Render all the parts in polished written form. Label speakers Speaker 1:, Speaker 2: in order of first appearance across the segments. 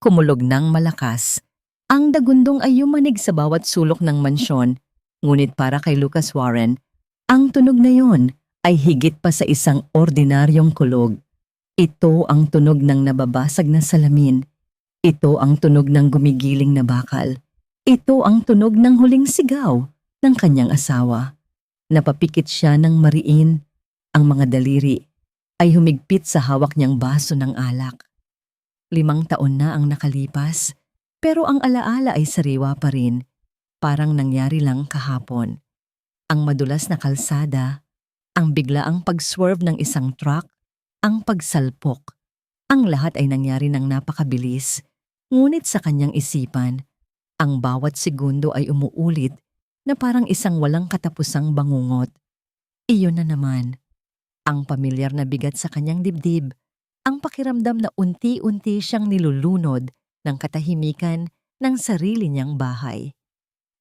Speaker 1: Kumulog ng malakas. Ang dagundong ay yumanig sa bawat sulok ng mansyon, ngunit para kay Lucas Warren, ang tunog na yon ay higit pa sa isang ordinaryong kulog. Ito ang tunog ng nababasag na salamin. Ito ang tunog ng gumigiling na bakal. Ito ang tunog ng huling sigaw ng kanyang asawa. Napapikit siya ng mariin. Ang mga daliri ay humigpit sa hawak niyang baso ng alak. 5 taon na ang nakalipas, pero ang alaala ay sariwa pa rin, parang nangyari lang kahapon. Ang madulas na kalsada, ang biglaang pag-swerve ng isang truck, ang pagsalpok. Ang lahat ay nangyari ng napakabilis, ngunit sa kanyang isipan, ang bawat segundo ay umuulit na parang isang walang katapusang bangungot. Iyon na naman, ang pamilyar na bigat sa kanyang dibdib, ang pakiramdam na unti-unti siyang nilulunod ng katahimikan ng sarili niyang bahay.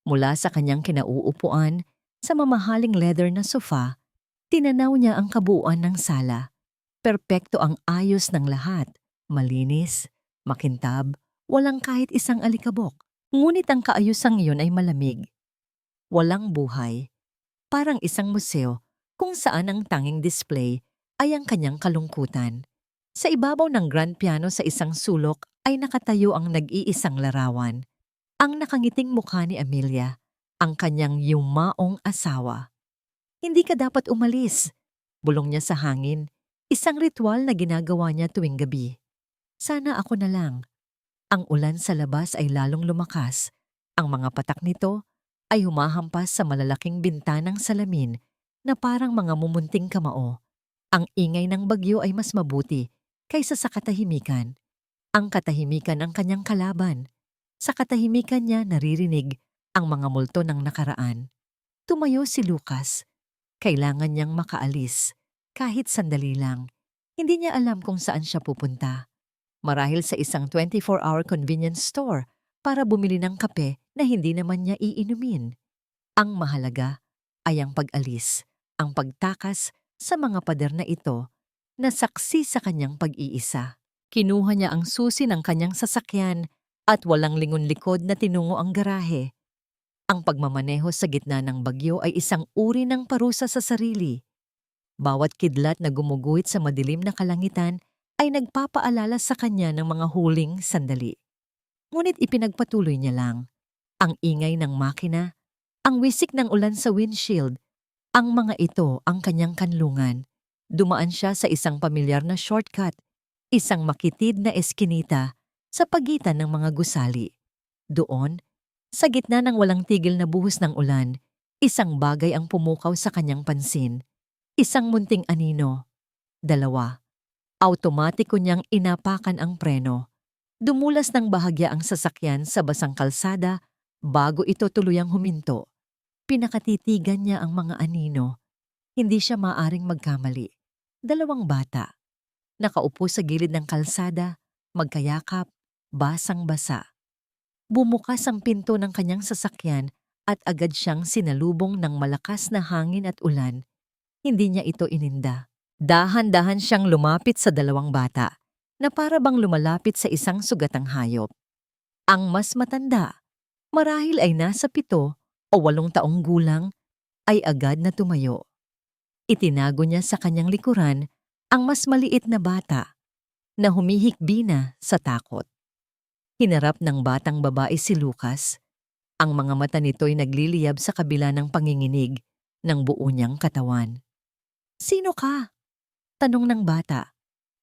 Speaker 1: Mula sa kanyang kinauupuan sa mamahaling leather na sofa, tinanaw niya ang kabuuan ng sala. Perpekto ang ayos ng lahat, malinis, makintab, walang kahit isang alikabok. Ngunit ang kaayusang iyon ay malamig. Walang buhay, parang isang museo kung saan ang tanging display ay ang kanyang kalungkutan. Sa ibabaw ng grand piano sa isang sulok ay nakatayo ang nag-iisang larawan. Ang nakangiting mukha ni Amelia, ang kanyang yumaong asawa. Hindi ka dapat umalis. Bulong niya sa hangin, isang ritual na ginagawa niya tuwing gabi. Sana ako na lang. Ang ulan sa labas ay lalong lumakas. Ang mga patak nito ay humahampas sa malalaking bintanang salamin na parang mga mumunting kamao. Ang ingay ng bagyo ay mas mabuti kaysa sa katahimikan. Ang katahimikan ang kanyang kalaban. Sa katahimikan niya naririnig ang mga multo ng nakaraan. Tumayo si Lucas. Kailangan niyang makaalis. Kahit sandali lang. Hindi niya alam kung saan siya pupunta. Marahil sa isang 24-hour convenience store para bumili ng kape na hindi naman niya iinumin. Ang mahalaga ay ang pag-alis, ang pagtakas sa mga pader na ito na saksi sa kanyang pag-iisa. Kinuha niya ang susi ng kanyang sasakyan at walang lingon likod na tinungo ang garahe. Ang pagmamaneho sa gitna ng bagyo ay isang uri ng parusa sa sarili. Bawat kidlat na gumuguhit sa madilim na kalangitan ay nagpapaalala sa kanya ng mga huling sandali. Ngunit ipinagpatuloy niya lang. Ang ingay ng makina, ang wisik ng ulan sa windshield, ang mga ito ang kanyang kanlungan. Dumaan siya sa isang pamilyar na shortcut, isang makitid na eskinita sa pagitan ng mga gusali. Doon, sa gitna ng walang tigil na buhos ng ulan, isang bagay ang pumukaw sa kanyang pansin. Isang munting anino. 2. Automatiko niyang inapakan ang preno. Dumulas ng bahagya ang sasakyan sa basang kalsada bago ito tuluyang huminto. Pinakatitigan niya ang mga anino. Hindi siya maaring magkamali. 2 bata. Nakaupo sa gilid ng kalsada, magkayakap, basang-basa. Bumukas ang pinto ng kanyang sasakyan at agad siyang sinalubong ng malakas na hangin at ulan. Hindi niya ito ininda. Dahan-dahan siyang lumapit sa 2 bata na para bang lumalapit sa isang sugatang hayop. Ang mas matanda, marahil ay nasa 7 o 8 taong gulang, ay agad na tumayo. Itinago niya sa kanyang likuran ang mas maliit na bata na humihikbi na sa takot. Hinarap ng batang babae si Lucas. Ang mga mata nito'y nagliliyab sa kabila ng panginginig ng buo niyang katawan. "Sino ka?" tanong ng bata.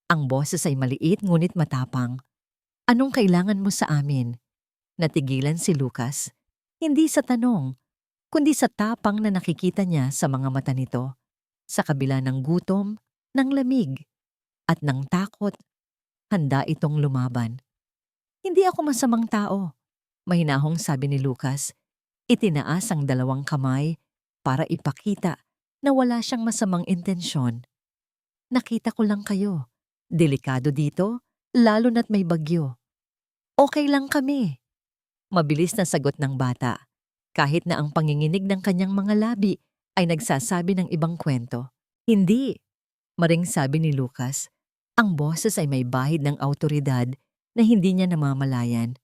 Speaker 1: Ang boses ay maliit ngunit matapang. "Anong kailangan mo sa amin?" Natigilan si Lucas, hindi sa tanong, kundi sa tapang na nakikita niya sa mga mata nito. Sa kabila ng gutom, ng lamig, at ng takot, handa itong lumaban. "Hindi ako masamang tao," mahinahong sabi ni Lucas. Itinaas ang 2 kamay para ipakita na wala siyang masamang intensyon. "Nakita ko lang kayo. Delikado dito, lalo na't may bagyo." "Okay lang kami." Mabilis na sagot ng bata, kahit na ang panginginig ng kanyang mga labi ay nagsasabi ng ibang kwento. "Hindi," maring sabi ni Lucas. Ang boses ay may bahid ng awtoridad na hindi niya namamalayan.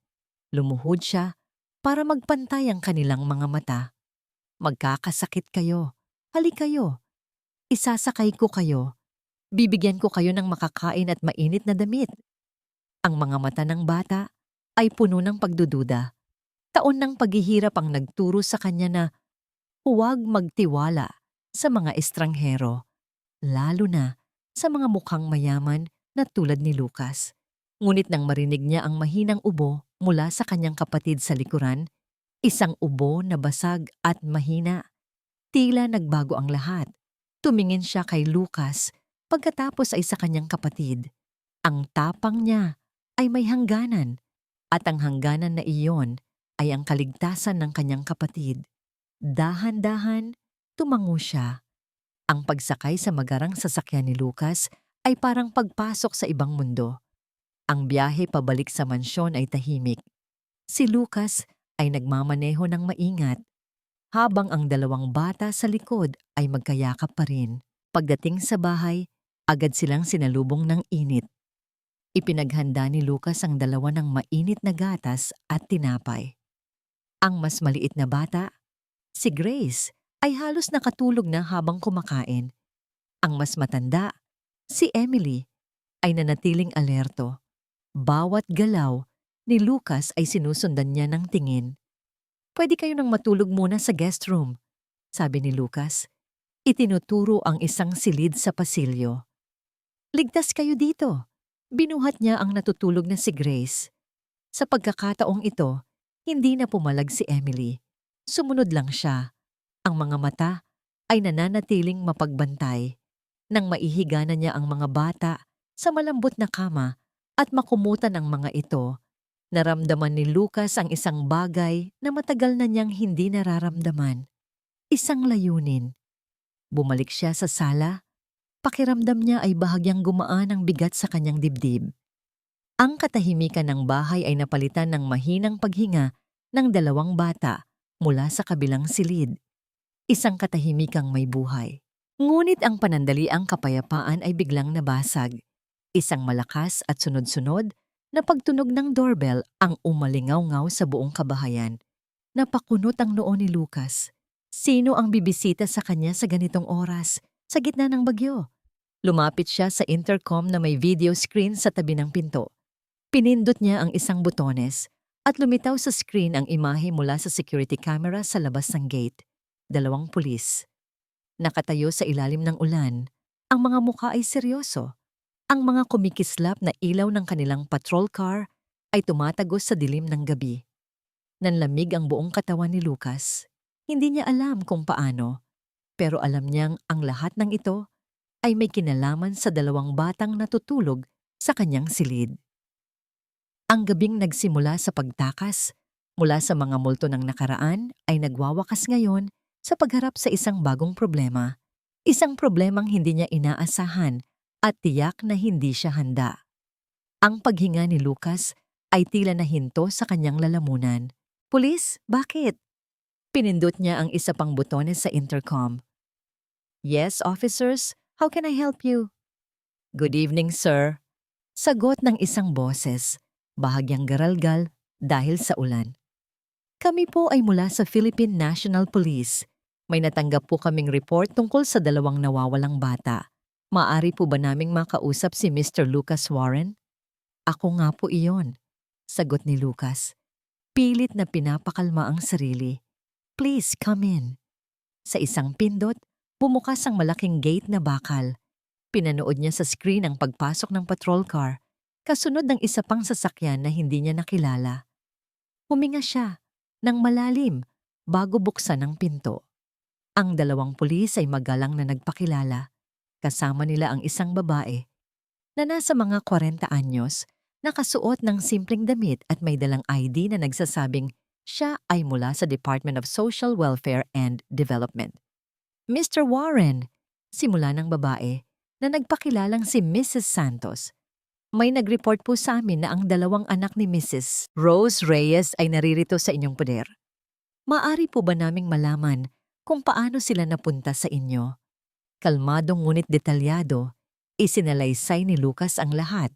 Speaker 1: Lumuhod siya para magpantay ang kanilang mga mata. Magkakasakit kayo. Halik kayo. Isasakay ko kayo. Bibigyan ko kayo ng makakain at mainit na damit. Ang mga mata ng bata ay puno ng pagdududa. Taon ng paghihirap ang nagturo sa kanya na huwag magtiwala sa mga estranghero, lalo na sa mga mukhang mayaman na tulad ni Lucas. Ngunit nang marinig niya ang mahinang ubo mula sa kanyang kapatid sa likuran, isang ubo na basag at mahina, tila nagbago ang lahat. Tumingin siya kay Lucas pagkatapos ay sa kanyang kapatid. Ang tapang niya ay may hangganan at ang hangganan na iyon ay ang kaligtasan ng kanyang kapatid. Dahan-dahan, tumango siya. Ang pagsakay sa magarang sasakyan ni Lucas ay parang pagpasok sa ibang mundo. Ang biyahe pabalik sa mansyon ay tahimik. Si Lucas ay nagmamaneho ng maingat, habang ang dalawang bata sa likod ay magkayakap pa rin. Pagdating sa bahay, agad silang sinalubong ng init. Ipinaghanda ni Lucas ang dalawa ng mainit na gatas at tinapay. Ang mas maliit na bata, si Grace, ay halos nakatulog na habang kumakain. Ang mas matanda, si Emily, ay nanatiling alerto. Bawat galaw ni Lucas ay sinusundan niya ng tingin. "Pwede kayo nang matulog muna sa guest room," sabi ni Lucas. Itinuturo ang isang silid sa pasilyo. "Ligtas kayo dito." Binuhat niya ang natutulog na si Grace. Sa pagkakataong ito, hindi na pumalag si Emily. Sumunod lang siya. Ang mga mata ay nananatiling mapagbantay. Nang maihiga na niya ang mga bata sa malambot na kama at makumutan ang mga ito, naramdaman ni Lucas ang isang bagay na matagal na niyang hindi nararamdaman. Isang layunin. Bumalik siya sa sala. Pakiramdam niya ay bahagyang gumaan ang bigat sa kanyang dibdib. Ang katahimikan ng bahay ay napalitan ng mahinang paghinga ng dalawang bata mula sa kabilang silid. Isang katahimikang may buhay. Ngunit ang panandaliang kapayapaan ay biglang nabasag. Isang malakas at sunod-sunod na pagtunog ng doorbell ang umalingaw-ngaw sa buong kabahayan. Napakunot ang noo ni Lucas. Sino ang bibisita sa kanya sa ganitong oras, sa gitna ng bagyo? Lumapit siya sa intercom na may video screen sa tabi ng pinto. Pinindot niya ang isang butones at lumitaw sa screen ang imahe mula sa security camera sa labas ng gate. Dalawang pulis. Nakatayo sa ilalim ng ulan. Ang mga mukha ay seryoso. Ang mga kumikislap na ilaw ng kanilang patrol car ay tumatagos sa dilim ng gabi. Nanlamig ang buong katawan ni Lucas. Hindi niya alam kung paano, pero alam niyang ang lahat ng ito ay may kinalaman sa dalawang batang natutulog sa kanyang silid. Ang gabing nagsimula sa pagtakas mula sa mga multo ng nakaraan ay nagwawakas ngayon sa pagharap sa isang bagong problema. Isang problemang hindi niya inaasahan at tiyak na hindi siya handa. Ang paghinga ni Lucas ay tila nahinto sa kanyang lalamunan. "Pulis, bakit?" Pinindot niya ang isa pang butones sa intercom. "Yes, officers. How can I help you?" "Good evening, sir." Sagot ng isang boses, bahagyang garalgal dahil sa ulan. "Kami po ay mula sa Philippine National Police. May natanggap po kaming report tungkol sa dalawang nawawalang bata. Maaari po ba naming makausap si Mr. Lucas Warren?" "Ako nga po iyon," sagot ni Lucas. Pilit na pinapakalma ang sarili. "Please come in." Sa isang pindot, bumukas ang malaking gate na bakal. Pinanood niya sa screen ang pagpasok ng patrol car, kasunod ng isa pang sasakyan na hindi niya nakilala. Huminga siya ng malalim bago buksan ang pinto. Ang dalawang pulis ay magalang na nagpakilala. Kasama nila ang isang babae na nasa mga 40 anyos, nakasuot ng simpleng damit at may dalang ID na nagsasabing siya ay mula sa Department of Social Welfare and Development. "Mr. Warren," simula ng babae na nagpakilalang si Mrs. Santos. "May nag-report po sa amin na ang dalawang anak ni Mrs. Rose Reyes ay naririto sa inyong poder. Maaari po ba naming malaman kung paano sila napunta sa inyo?" Kalmadong ngunit detalyado, isinalaysay ni Lucas ang lahat.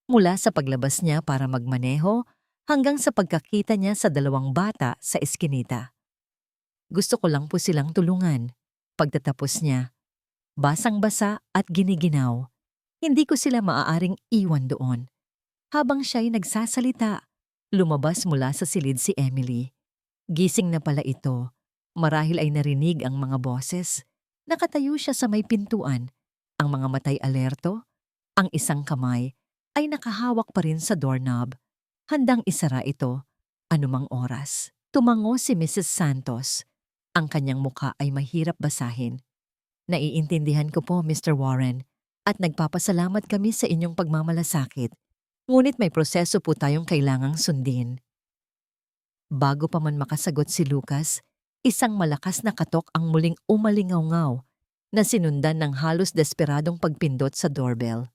Speaker 1: Mula sa paglabas niya para magmaneho hanggang sa pagkakita niya sa dalawang bata sa eskinita. Gusto ko lang po silang tulungan. Pagtatapos niya, basang-basa at giniginaw, hindi ko sila maaaring iwan doon. Habang siya'y nagsasalita, lumabas mula sa silid si Emily. Gising na pala ito. Marahil ay narinig ang mga boses. Nakatayo siya sa may pintuan. Ang mga matay alerto. Ang isang kamay ay nakahawak pa rin sa doorknob. Handang isara ito anumang oras. Tumango si Mrs. Santos. Ang kanyang muka ay mahirap basahin. Naiintindihan ko po, Mr. Warren, at nagpapasalamat kami sa inyong pagmamalasakit. Ngunit may proseso po tayong kailangang sundin. Bago pa man makasagot si Lucas, isang malakas na katok ang muling umalingaw-ngaw na sinundan ng halos desperadong pagpindot sa doorbell.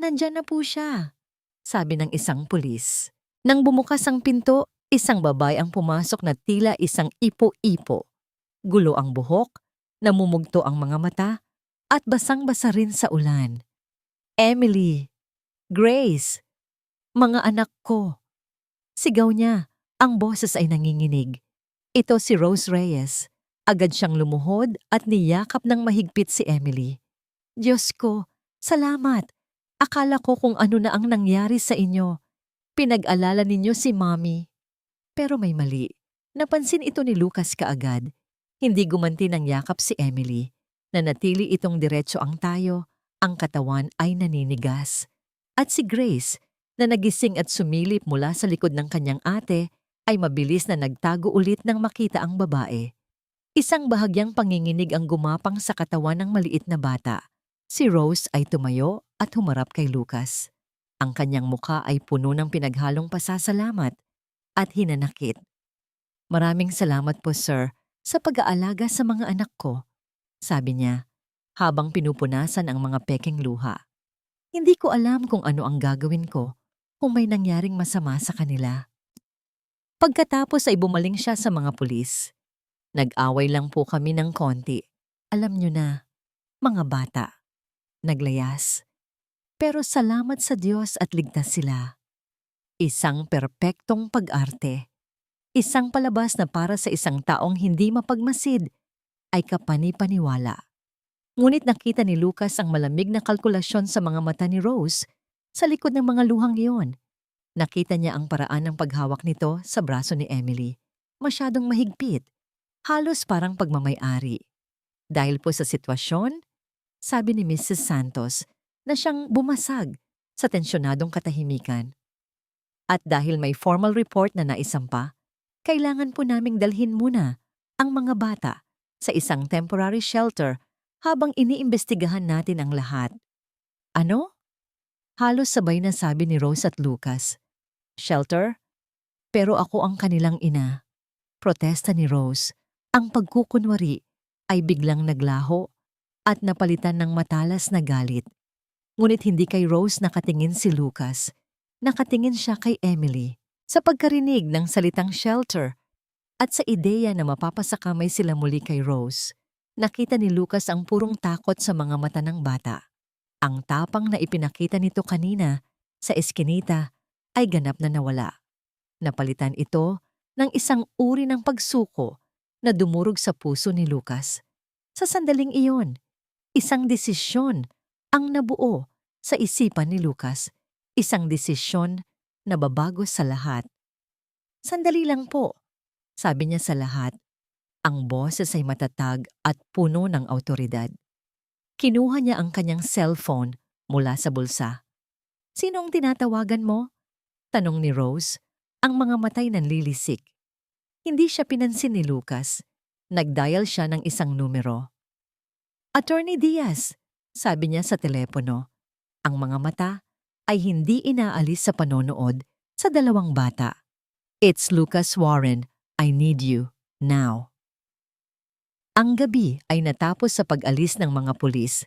Speaker 1: "Nandyan na po siya," sabi ng isang pulis. Nang bumukas ang pinto, isang babae ang pumasok na tila isang ipo-ipo. Gulo ang buhok, namumugto ang mga mata, at basang-basa rin sa ulan. "Emily! Grace! Mga anak ko!" Sigaw niya, ang boses ay nanginginig. Ito si Rose Reyes. Agad siyang lumuhod at niyakap ng mahigpit si Emily. "Diyos ko, salamat! Akala ko kung ano na ang nangyari sa inyo. Pinag-alala ninyo si Mommy." Pero may mali. Napansin ito ni Lucas kaagad. Hindi gumanti ng yakap si Emily. Nanatili itong diretso ang tayo, ang katawan ay naninigas. At si Grace, na nagising at sumilip mula sa likod ng kanyang ate, ay mabilis na nagtago ulit nang makita ang babae. Isang bahagyang panginginig ang gumapang sa katawan ng maliit na bata. Si Rose ay tumayo at humarap kay Lucas. Ang kanyang muka ay puno ng pinaghalong pasasalamat at hinanakit. "Maraming salamat po, sir, sa pag-aalaga sa mga anak ko," sabi niya, habang pinupunasan ang mga peking luha. "Hindi ko alam kung ano ang gagawin ko kung may nangyaring masama sa kanila." Pagkatapos ay bumaling siya sa mga pulis. "Nag-away lang po kami ng konti. Alam niyo na, mga bata." Naglayas. Pero salamat sa Diyos at ligtas sila. Isang perpektong pag-arte. Isang palabas na para sa isang taong hindi mapagmasid ay kapani-paniwala. Ngunit nakita ni Lucas ang malamig na kalkulasyon sa mga mata ni Rose sa likod ng mga luhang iyon. Nakita niya ang paraan ng paghawak nito sa braso ni Emily. Masyadong mahigpit, halos parang pagmamay-ari. Dahil po sa sitwasyon, sabi ni Mrs. Santos na siyang bumasag sa tensyonadong katahimikan. At dahil may formal report na naisampa, kailangan po naming dalhin muna ang mga bata sa isang temporary shelter habang iniimbestigahan natin ang lahat. "Ano?" Halos sabay na sabi ni Rose at Lucas. "Shelter? Pero ako ang kanilang ina." Protesta ni Rose. Ang pagkukunwari ay biglang naglaho at napalitan ng matalas na galit. Ngunit hindi kay Rose nakatingin si Lucas. Nakatingin siya kay Emily. Sa pagkarinig ng salitang shelter at sa ideya na mapapasakamay sila muli kay Rose, nakita ni Lucas ang purong takot sa mga mata ng bata. Ang tapang na ipinakita nito kanina sa eskinita ay ganap na nawala. Napalitan ito ng isang uri ng pagsuko na dumurog sa puso ni Lucas. Sa sandaling iyon, isang desisyon ang nabuo sa isipan ni Lucas. Isang desisyon na babago sa lahat. "Sandali lang po," sabi niya sa lahat. Ang boses ay matatag at puno ng awtoridad. Kinuha niya ang kanyang cellphone mula sa bulsa. "Sino ang tinatawagan mo?" tanong ni Rose, ang mga matay nanlilisik. Hindi siya pinansin ni Lucas. Nagdial siya ng isang numero. "Attorney Diaz," sabi niya sa telepono. Ang mga mata ay hindi inaalis sa panonood sa dalawang bata. "It's Lucas Warren. I need you. Now." Ang gabi ay natapos sa pag-alis ng mga pulis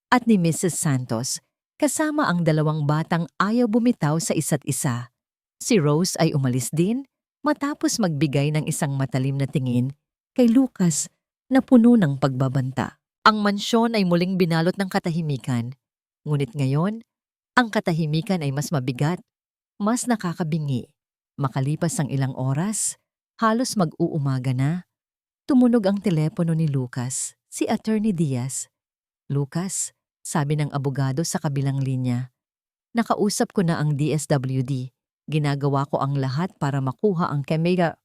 Speaker 1: at ni Mrs. Santos kasama ang dalawang batang ayaw bumitaw sa isa't isa. Si Rose ay umalis din matapos magbigay ng isang matalim na tingin kay Lucas na puno ng pagbabanta. Ang mansyon ay muling binalot ng katahimikan, ngunit ngayon Ang katahimikan ay mas mabigat, mas nakakabingi. Makalipas ang ilang oras, halos mag-uumaga na, tumunog ang telepono ni Lucas, si Attorney Diaz. Lucas, sabi ng abogado sa kabilang linya, nakausap ko na ang DSWD. Ginagawa ko ang lahat para makuha ang kamera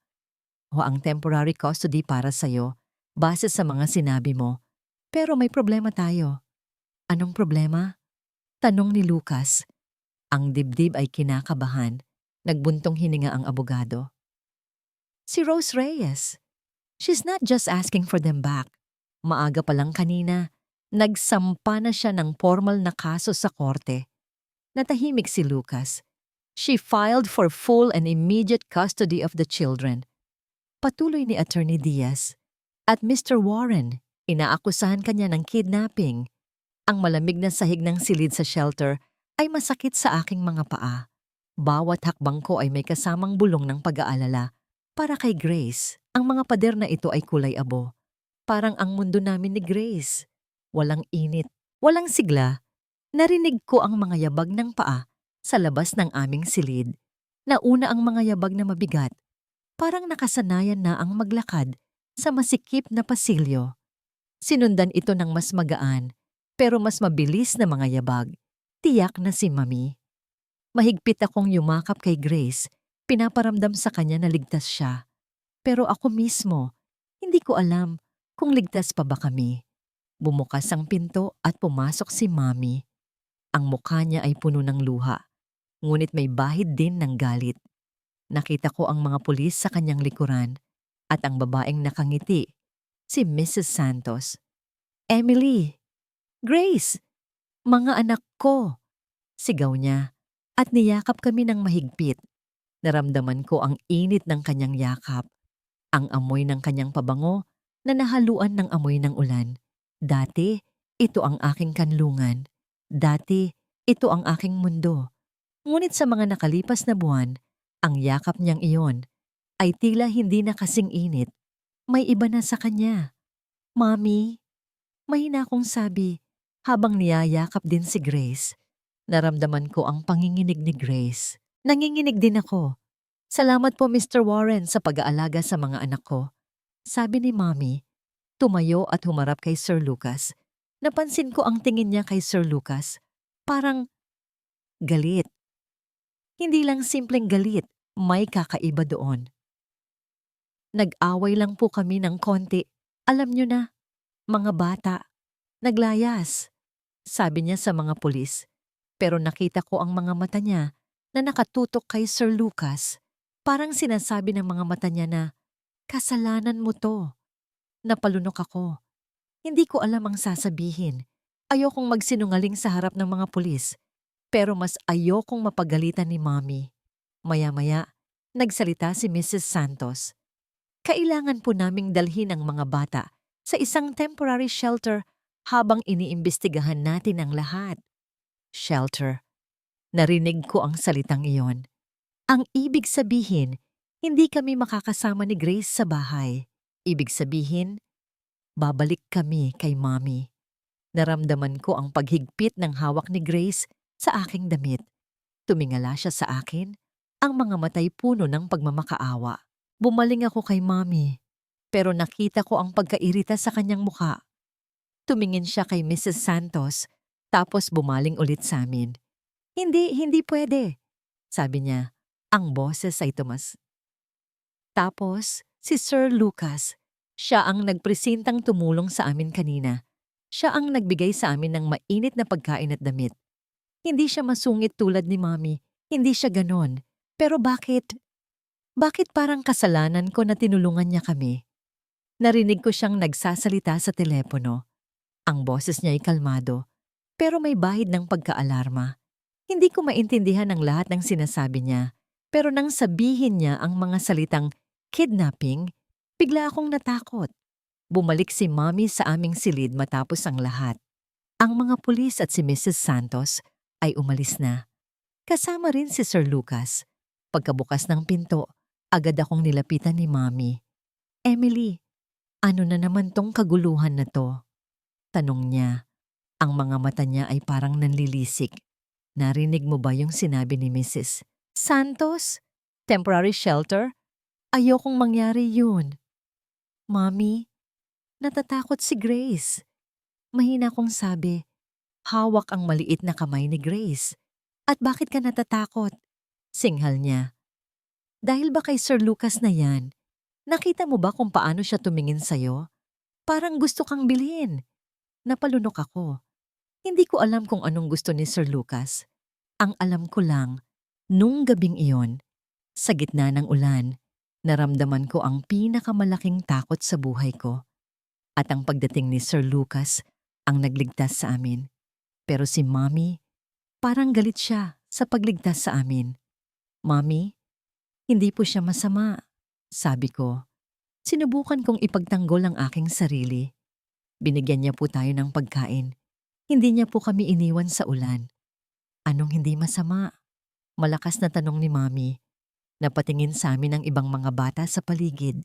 Speaker 1: o ang temporary custody para sa'yo base sa mga sinabi mo. Pero may problema tayo. Anong problema? Tanong ni Lucas. Ang dibdib ay kinakabahan. Nagbuntong hininga ang abogado. Si Rose Reyes. She's not just asking for them back. Maaga pa lang kanina, nagsampa na siya ng formal na kaso sa korte. Natahimik si Lucas. She filed for full and immediate custody of the children. Patuloy ni Attorney Diaz. At Mr. Warren, inaakusahan kanya ng kidnapping. Ang malamig na sahig ng silid sa shelter ay masakit sa aking mga paa. Bawat hakbang ko ay may kasamang bulong ng pag-aalala. Para kay Grace, ang mga pader na ito ay kulay abo. Parang ang mundo namin ni Grace. Walang init, walang sigla. Narinig ko ang mga yabag ng paa sa labas ng aming silid. Nauna ang mga yabag na mabigat. Parang nakasanayan na ang maglakad sa masikip na pasilyo. Sinundan ito ng mas magaan, pero mas mabilis na mga yabag. Tiyak na si Mami. Mahigpit akong yumakap kay Grace, pinaparamdam sa kanya na ligtas siya. Pero ako mismo, hindi ko alam kung ligtas pa ba kami. Bumukas ang pinto at pumasok si Mami. Ang mukha niya ay puno ng luha, ngunit may bahid din ng galit. Nakita ko ang mga pulis sa kanyang likuran at ang babaeng nakangiti, si Mrs. Santos. Emily! Grace! Mga anak ko! Sigaw niya at niyakap kami ng mahigpit. Naramdaman ko ang init ng kanyang yakap, ang amoy ng kanyang pabango na nahaluan ng amoy ng ulan. Dati, ito ang aking kanlungan. Dati, ito ang aking mundo. Ngunit sa mga nakalipas na buwan, ang yakap niyang iyon ay tila hindi na kasing init. May iba na sa kanya. Mami, mahina akong sabi habang niyayakap din si Grace. Naramdaman ko ang panginginig ni Grace. Nanginginig din ako. Salamat po Mr. Warren sa pag-aalaga sa mga anak ko. Sabi ni Mami, tumayo at humarap kay Sir Lucas. Napansin ko ang tingin niya kay Sir Lucas. Parang galit. Hindi lang simpleng galit, may kakaiba doon. Nag-away lang po kami ng konti. Alam niyo na, mga bata. Naglayas. Sabi niya sa mga pulis. Pero nakita ko ang mga mata niya na nakatutok kay Sir Lucas. Parang sinasabi ng mga mata niya na, kasalanan mo to. Napalunok ako. Hindi ko alam ang sasabihin. Ayokong magsinungaling sa harap ng mga pulis. Pero mas ayokong mapagalitan ni Mommy. Maya-maya, nagsalita si Mrs. Santos. Kailangan po naming dalhin ang mga bata sa isang temporary shelter habang iniimbestigahan natin ang lahat. Shelter. Narinig ko ang salitang iyon. Ang ibig sabihin, hindi kami makakasama ni Grace sa bahay. Ibig sabihin, babalik kami kay Mommy. Naramdaman ko ang paghigpit ng hawak ni Grace sa aking damit. Tumingala siya sa akin, ang mga matay puno ng pagmamakaawa. Bumaling ako kay Mommy, pero nakita ko ang pagkairita sa kanyang mukha. Tumingin siya kay Mrs. Santos, tapos bumaling ulit sa amin. Hindi pwede, sabi niya. Ang boses ay tumas. Tapos, si Sir Lucas, siya ang nagpresintang tumulong sa amin kanina. Siya ang nagbigay sa amin ng mainit na pagkain at damit. Hindi siya masungit tulad ni Mommy, hindi siya ganon. Pero bakit? Bakit parang kasalanan ko na tinulungan niya kami? Narinig ko siyang nagsasalita sa telepono. Ang boses niya ay kalmado, pero may bahid ng pagkaalarma. Hindi ko maintindihan ang lahat ng sinasabi niya, pero nang sabihin niya ang mga salitang kidnapping, bigla akong natakot. Bumalik si Mommy sa aming silid matapos ang lahat. Ang mga pulis at si Mrs. Santos ay umalis na. Kasama rin si Sir Lucas. Pagkabukas ng pinto, agad akong nilapitan ni Mommy. Emily, ano na naman tong kaguluhan na to? Tanong niya. Ang mga mata niya ay parang nanlilisik. Narinig mo ba yung sinabi ni Mrs. Santos? Temporary shelter? Ayokong mangyari yun. Mommy, natatakot si Grace. Mahina kong sabi, hawak ang maliit na kamay ni Grace. At bakit ka natatakot? Singhal niya. Dahil ba kay Sir Lucas na yan? Nakita mo ba kung paano siya tumingin sa'yo? Parang gusto kang bilhin. Napalunok ako. Hindi ko alam kung anong gusto ni Sir Lucas. Ang alam ko lang, nung gabing iyon, sa gitna ng ulan, naramdaman ko ang pinakamalaking takot sa buhay ko. At ang pagdating ni Sir Lucas ang nagligtas sa amin. Pero si Mommy, parang galit siya sa pagligtas sa amin. Mommy, hindi po siya masama, sabi ko. Sinubukan kong ipagtanggol ang aking sarili. Binigyan niya po tayo ng pagkain. Hindi niya po kami iniwan sa ulan. Anong hindi masama? Malakas na tanong ni Mommy. Napatingin sa amin ang ibang mga bata sa paligid.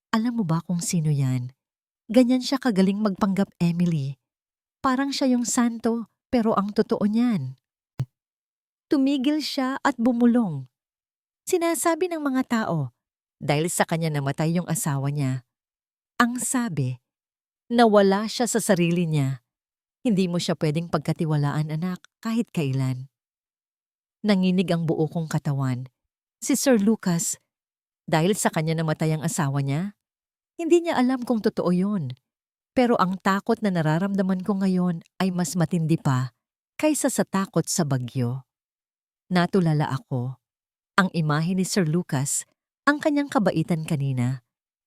Speaker 1: Alam mo ba kung sino yan? Ganyan siya kagaling magpanggap, Emily. Parang siya yung santo, pero ang totoo niyan. Tumigil siya at bumulong. Sinasabi ng mga tao, dahil sa kanya namatay yung asawa niya. Ang sabi, nawala siya sa sarili niya. Hindi mo siya pwedeng pagkatiwalaan, anak, kahit kailan. Nanginig ang buo kong katawan. Si Sir Lucas, dahil sa kanya namatay ang asawa niya, hindi niya alam kung totoo yun. Pero ang takot na nararamdaman ko ngayon ay mas matindi pa kaysa sa takot sa bagyo. Natulala ako. Ang imahe ni Sir Lucas, ang kanyang kabaitan kanina,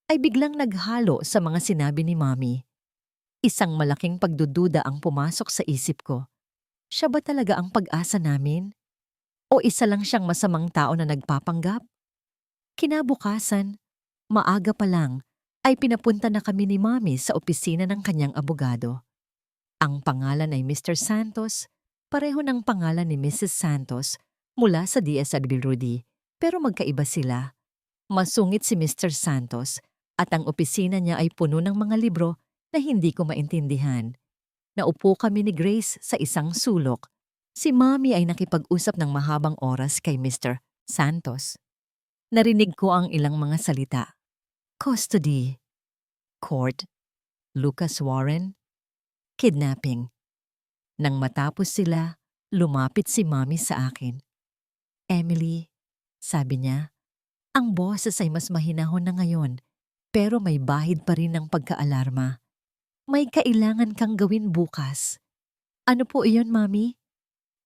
Speaker 1: ay biglang naghalo sa mga sinabi ni Mommy. Isang malaking pagdududa ang pumasok sa isip ko. Siya ba talaga ang pag-asa namin? O isa lang siyang masamang tao na nagpapanggap? Kinabukasan, maaga pa lang, ay pinapunta na kami ni Mommy sa opisina ng kanyang abogado. Ang pangalan ay Mr. Santos, pareho ng pangalan ni Mrs. Santos mula sa DSWD, pero magkaiba sila. Masungit si Mr. Santos at ang opisina niya ay puno ng mga libro na hindi ko maintindihan. Naupo kami ni Grace sa isang sulok. Si Mommy ay nakipag-usap ng mahabang oras kay Mr. Santos. Narinig ko ang ilang mga salita. Custody, court, Lucas Warren, kidnapping. Nang matapos sila, lumapit si Mommy sa akin. Emily, sabi niya, ang boses ay mas mahinahon na ngayon, pero may bahid pa rin ng pagkaalarma. May kailangan kang gawin bukas. Ano po iyon, Mommy?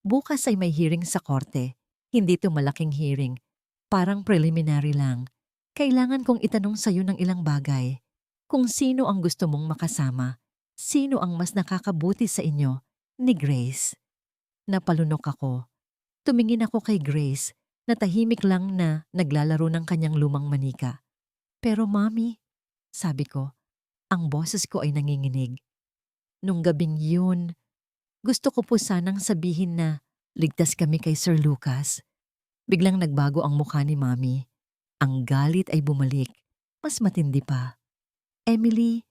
Speaker 1: Bukas ay may hearing sa korte. Hindi to malaking hearing. Parang preliminary lang. Kailangan kong itanong sa'yo ng ilang bagay. Kung sino ang gusto mong makasama. Sino ang mas nakakabuti sa inyo? Ni Grace. Napalunok ako. Tumingin ako kay Grace na tahimik lang na naglalaro ng kanyang lumang manika. Pero Mommy, sabi ko, ang boses ko ay nanginginig. Nung gabing yun, gusto ko po sanang sabihin na ligtas kami kay Sir Lucas. Biglang nagbago ang mukha ni Mommy. Ang galit ay bumalik. Mas matindi pa. Emily,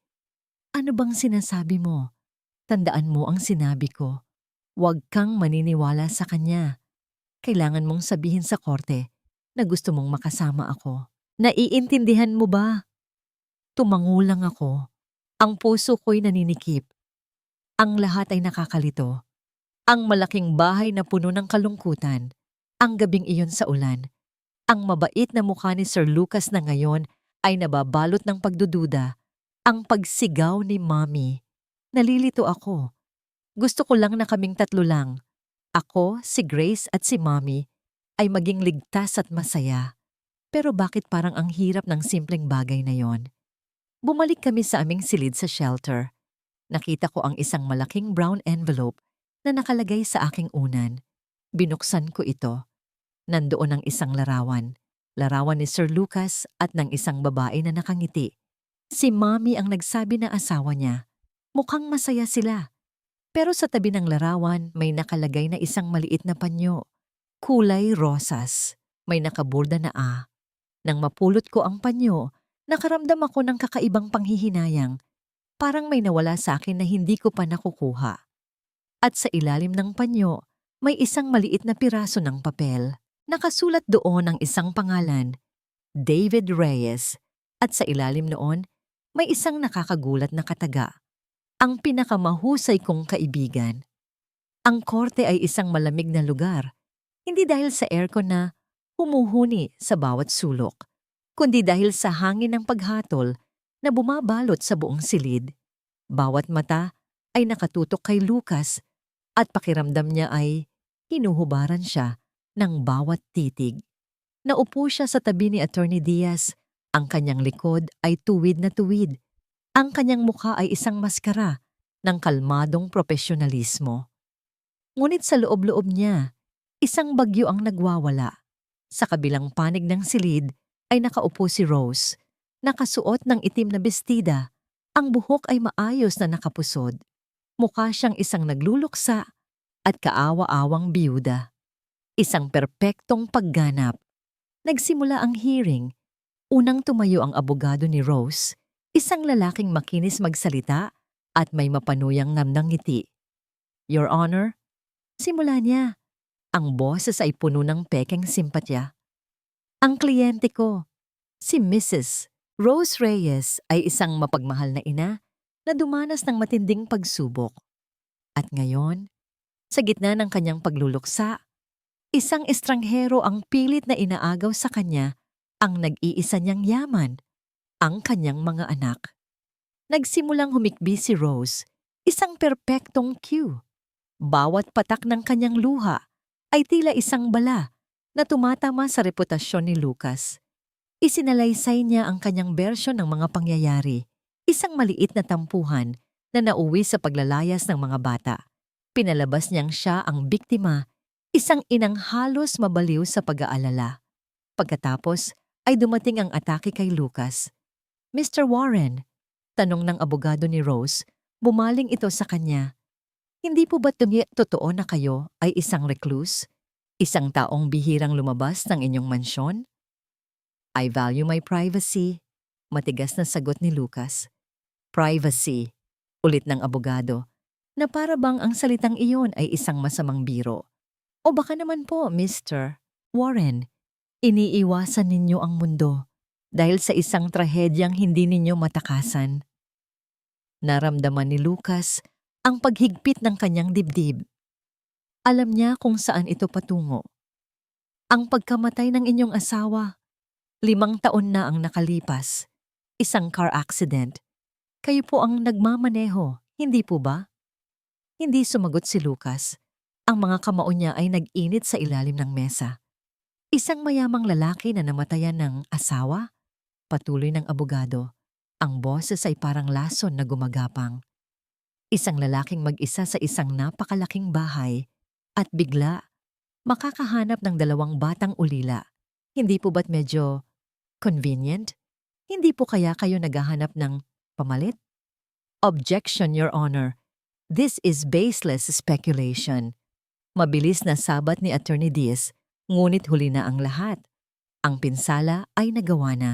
Speaker 1: ano bang sinasabi mo? Tandaan mo ang sinabi ko. Huwag kang maniniwala sa kanya. Kailangan mong sabihin sa korte na gusto mong makasama ako. Naiintindihan mo ba? Tumangulang ako. Ang puso ko'y naninikip. Ang lahat ay nakakalito. Ang malaking bahay na puno ng kalungkutan. Ang gabing iyon sa ulan. Ang mabait na mukha ni Sir Lucas na ngayon ay nababalot ng pagdududa. Ang pagsigaw ni Mommy. Nalilito ako. Gusto ko lang na kaming tatlo lang. Ako, si Grace at si Mommy ay maging ligtas at masaya. Pero bakit parang ang hirap ng simpleng bagay na yon? Bumalik kami sa aming silid sa shelter. Nakita ko ang isang malaking brown envelope na nakalagay sa aking unan. Binuksan ko ito. Nandoon ang isang larawan. Larawan ni Sir Lucas at ng isang babae na nakangiti. Si Mommy ang nagsabi na asawa niya. Mukhang masaya sila. Pero sa tabi ng larawan may nakalagay na isang maliit na panyo. Kulay rosas. May nakaborda na A. Nang mapulot ko ang panyo, nakaramdam ako ng kakaibang panghihinayang. Parang may nawala sa akin na hindi ko pa nakukuha. At sa ilalim ng panyo, May isang maliit na piraso ng papel. Nakasulat doon ang isang pangalan, David Reyes, at sa ilalim noon, may isang nakakagulat na kataga. Ang pinakamahusay kong kaibigan. Ang korte ay isang malamig na lugar, hindi dahil sa aircon na humuhuni sa bawat sulok, kundi dahil sa hangin ng paghatol na bumabalot sa buong silid. Bawat mata ay nakatutok kay Lucas at pakiramdam niya ay hinuhubaran siya ng bawat titig. Naupo siya sa tabi ni Attorney Diaz. Ang kanyang likod ay tuwid na tuwid. Ang kanyang mukha ay isang maskara ng kalmadong profesionalismo. Ngunit sa loob-loob niya, isang bagyo ang nagwawala. Sa kabilang panig ng silid ay nakaupo si Rose, nakasuot ng itim na bestida. Ang buhok ay maayos na nakapusod. Mukha siyang isang nagluluksa at kaawa-awang biyuda. Isang perpektong pagganap. Nagsimula ang hearing. Unang tumayo ang abogado ni Rose, isang lalaking makinis magsalita at may mapanuyang namnang ngiti. Your Honor, simula niya. Ang boses ay puno ng pekeng simpatya. Ang kliyente ko, si Mrs. Rose Reyes ay isang mapagmahal na ina na dumanas ng matinding pagsubok. At ngayon, sa gitna ng kanyang pagluluksa, isang estranghero ang pilit na inaagaw sa kanya ang nag-iisa niyang yaman, ang kanyang mga anak. Nagsimulang humikbi si Rose, isang perpektong cue. Bawat patak ng kanyang luha ay tila isang bala na tumatama sa reputasyon ni Lucas. Isinalaysay niya ang kanyang bersyon ng mga pangyayari, isang maliit na tampuhan na nauwi sa paglalayas ng mga bata. Pinalabas niyang siya ang biktima, isang inang halos mabaliw sa pag-aalala. Pagkatapos ay dumating ang atake kay Lucas. Mr. Warren, tanong ng abogado ni Rose, bumaling ito sa kanya. Hindi po ba totoo na kayo ay isang recluse? Isang taong bihirang lumabas ng inyong mansyon? I value my privacy, matigas na sagot ni Lucas. Privacy, ulit ng abogado, na para bang ang salitang iyon ay isang masamang biro. O baka naman po, Mr. Warren, iniiwasan ninyo ang mundo dahil sa isang trahedyang hindi ninyo matakasan. Naramdaman ni Lucas ang paghigpit ng kanyang dibdib. Alam niya kung saan ito patungo. Ang pagkamatay ng inyong asawa, 5 taon na ang nakalipas. Isang car accident. Kayo po ang nagmamaneho, hindi po ba? Hindi sumagot si Lucas. Ang mga kamao niya ay nag-init sa ilalim ng mesa. Isang mayamang lalaki na namatayan ng asawa? Patuloy ng abogado. Ang boses ay parang lason na gumagapang. Isang lalaking mag-isa sa isang napakalaking bahay at bigla makakahanap ng 2 batang ulila. Hindi po ba't medyo convenient? Hindi po kaya kayo naghahanap ng pamalit? Objection, Your Honor. This is baseless speculation. Mabilis na sabat ni Attorney Diaz, ngunit huli na ang lahat. Ang pinsala ay nagawa na.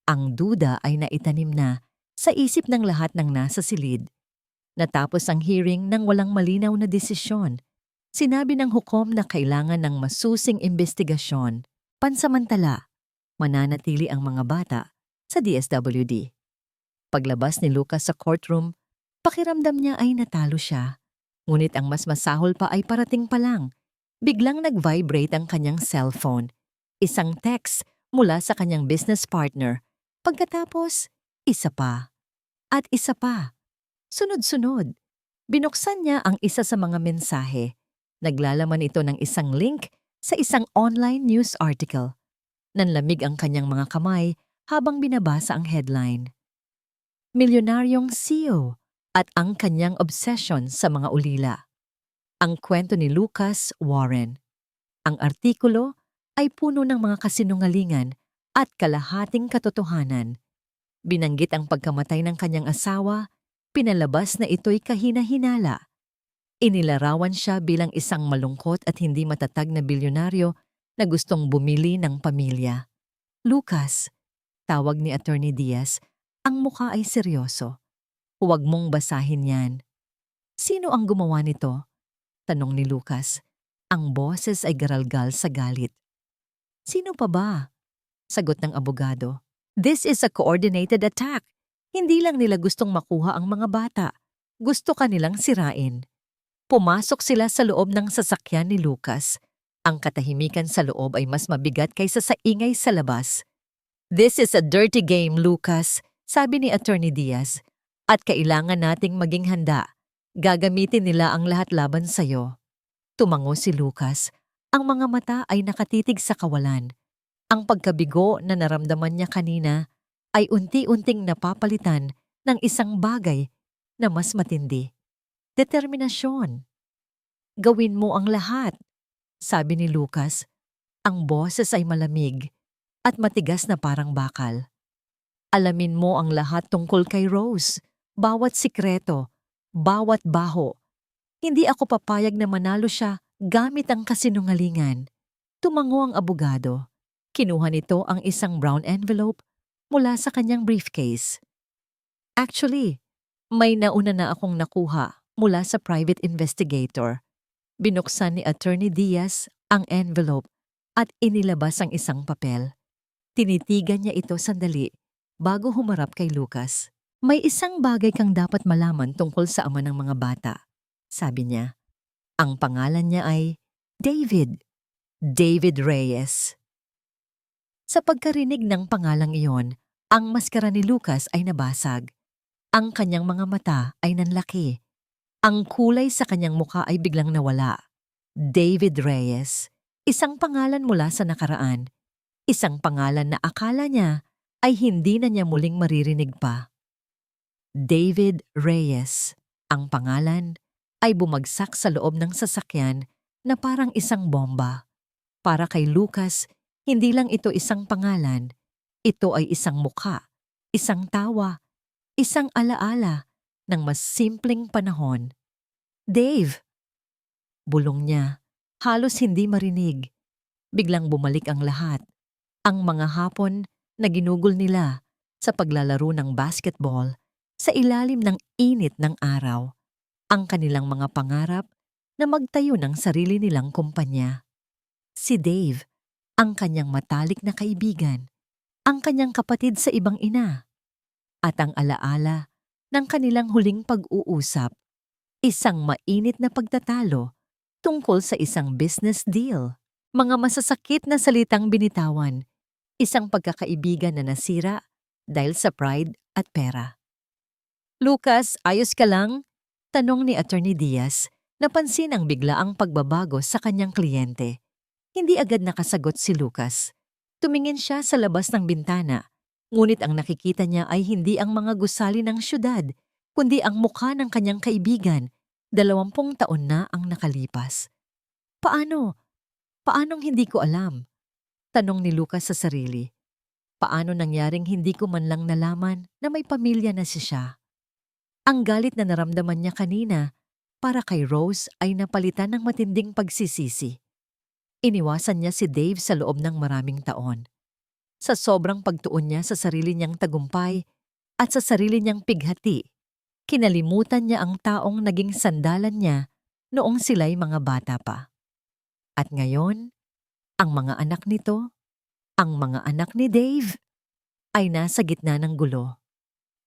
Speaker 1: Ang duda ay naitanim na sa isip ng lahat ng nasa silid. Natapos ang hearing nang walang malinaw na desisyon. Sinabi ng hukom na kailangan ng masusing investigasyon. Pansamantala, mananatili ang mga bata sa DSWD. Paglabas ni Lucas sa courtroom, pakiramdam niya ay natalo siya. Ngunit ang mas masahol pa ay parating pa lang. Biglang nag-vibrate ang kanyang cellphone. Isang text mula sa kanyang business partner. Pagkatapos, isa pa. At isa pa. Sunod-sunod. Binuksan niya ang isa sa mga mensahe. Naglalaman ito ng isang link sa isang online news article. Nanlamig ang kanyang mga kamay habang binabasa ang headline. Milyonaryong CEO at ang kanyang obsession sa mga ulila. Ang kwento ni Lucas Warren. Ang artikulo ay puno ng mga kasinungalingan at kalahating katotohanan. Binanggit ang pagkamatay ng kanyang asawa, pinalabas na ito'y kahina-hinala. Inilarawan siya bilang isang malungkot at hindi matatag na bilyonaryo na gustong bumili ng pamilya. Lucas, tawag ni Attorney Diaz, ang mukha ay seryoso. Huwag mong basahin yan. Sino ang gumawa nito? Tanong ni Lucas. Ang boses ay garalgal sa galit. Sino pa ba? Sagot ng abogado. This is a coordinated attack. Hindi lang nila gustong makuha ang mga bata. Gusto kanilang sirain. Pumasok sila sa loob ng sasakyan ni Lucas. Ang katahimikan sa loob ay mas mabigat kaysa sa ingay sa labas. This is a dirty game, Lucas, sabi ni Attorney Diaz. At kailangan nating maging handa. Gagamitin nila ang lahat laban sa'yo. Tumango si Lucas. Ang mga mata ay nakatitig sa kawalan. Ang pagkabigo na naramdaman niya kanina ay unti-unting napapalitan ng isang bagay na mas matindi. Determinasyon. Gawin mo ang lahat, sabi ni Lucas. Ang boses ay malamig at matigas na parang bakal. Alamin mo ang lahat tungkol kay Rose, bawat sikreto, bawat baho. Hindi ako papayag na manalo siya gamit ang kasinungalingan. Tumango ang abogado. Kinuha nito ang isang brown envelope mula sa kanyang briefcase. Actually, may nauna na akong nakuha mula sa private investigator. Binuksan ni Attorney Diaz ang envelope at inilabas ang isang papel. Tinitigan niya ito sandali bago humarap kay Lucas. May isang bagay kang dapat malaman tungkol sa ama ng mga bata, sabi niya. Ang pangalan niya ay David. David Reyes. Sa pagkarinig ng pangalang iyon, ang maskara ni Lucas ay nabasag. Ang kanyang mga mata ay nanlaki. Ang kulay sa kanyang mukha ay biglang nawala. David Reyes, isang pangalan mula sa nakaraan. Isang pangalan na akala niya ay hindi na niya muling maririnig pa. David Reyes, ang pangalan, ay bumagsak sa loob ng sasakyan na parang isang bomba. Para kay Lucas, hindi lang ito isang pangalan, ito ay isang mukha, isang tawa, isang alaala ng mas simpleng panahon. Dave! Bulong niya, halos hindi marinig. Biglang bumalik ang lahat. Ang mga hapon na ginugol nila sa paglalaro ng basketball sa ilalim ng init ng araw. Ang kanilang mga pangarap na magtayo ng sarili nilang kumpanya. Si Dave, ang kanyang matalik na kaibigan, ang kanyang kapatid sa ibang ina, at ang alaala ng kanilang huling pag-uusap, isang mainit na pagtatalo tungkol sa isang business deal, mga masasakit na salitang binitawan, isang pagkakaibigan na nasira dahil sa pride at pera. Lucas, ayos ka lang? Tanong ni Attorney Diaz, napansin ang biglaang pagbabago sa kanyang kliyente. Hindi agad nakasagot si Lucas. Tumingin siya sa labas ng bintana, ngunit ang nakikita niya ay hindi ang mga gusali ng syudad, kundi ang mukha ng kanyang kaibigan. 20 taon na ang nakalipas. Paano? Paanong hindi ko alam? Tanong ni Lucas sa sarili. Paano nangyaring hindi ko man lang nalaman na may pamilya na siya? Ang galit na naramdaman niya kanina para kay Rose ay napalitan ng matinding pagsisisi. Iniwasan niya si Dave sa loob ng maraming taon. Sa sobrang pagtuon niya sa sarili niyang tagumpay at sa sarili niyang pighati, kinalimutan niya ang taong naging sandalan niya noong sila'y mga bata pa. At ngayon, ang mga anak nito, ang mga anak ni Dave, ay nasa gitna ng gulo.